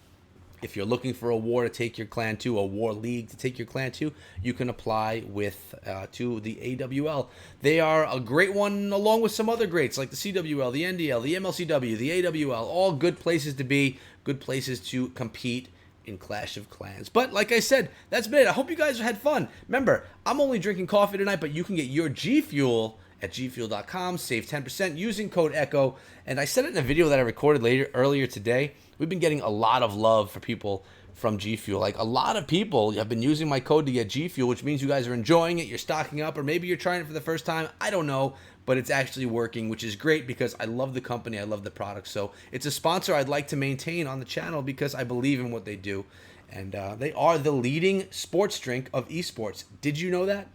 If you're looking for a war to take your clan to, a war league to take your clan to, you can apply with to the AWL. They are a great one along with some other greats like the CWL, the NDL, the MLCW, the AWL. All good places to be, good places to compete in Clash of Clans. But like I said, that's been it. I hope you guys had fun. Remember, I'm only drinking coffee tonight, but you can get your G Fuel at gfuel.com. Save 10% using code ECHO. And I said it in a video that I recorded earlier today. We've been getting a lot of love for people from G Fuel. Like, a lot of people have been using my code to get G Fuel, which means you guys are enjoying it, you're stocking up, or maybe you're trying it for the first time. I don't know, but it's actually working, which is great because I love the company, I love the product. So it's a sponsor I'd like to maintain on the channel because I believe in what they do. And they are the leading sports drink of esports. Did you know that?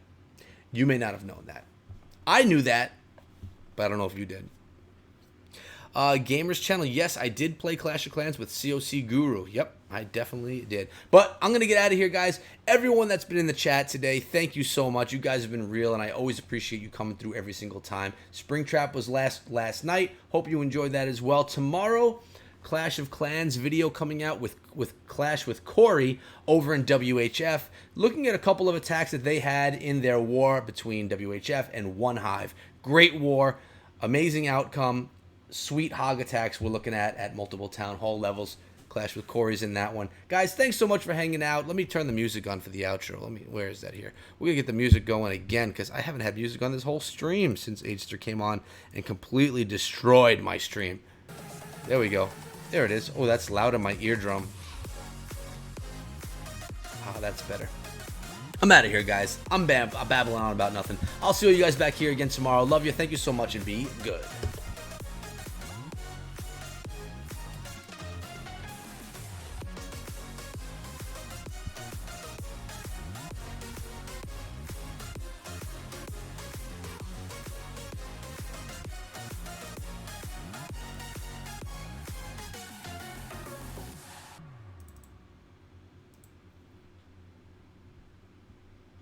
You may not have known that. I knew that, but I don't know if you did. Gamers channel, yes, I did play Clash of Clans with COC Guru. Yep, I definitely did. But I'm going to get out of here, guys. Everyone that's been in the chat today, thank you so much. You guys have been real, and I always appreciate you coming through every single time. Springtrap was last night. Hope you enjoyed that as well. Tomorrow, Clash of Clans video coming out with Clash with Corey over in WHF, looking at a couple of attacks that they had in their war between WHF and One Hive. Great war, amazing outcome. Sweet hog attacks we're looking at multiple town hall levels. Clash with Corey's in that one. Guys, thanks so much for hanging out. Let me turn the music on for the outro. Where is that here? We're going to get the music going again because I haven't had music on this whole stream since Agester came on and completely destroyed my stream. There we go. There it is. Oh, that's loud in my eardrum. Ah, that's better. I'm out of here, guys. I'm babbling on about nothing. I'll see you guys back here again tomorrow. Love you. Thank you so much, and be good.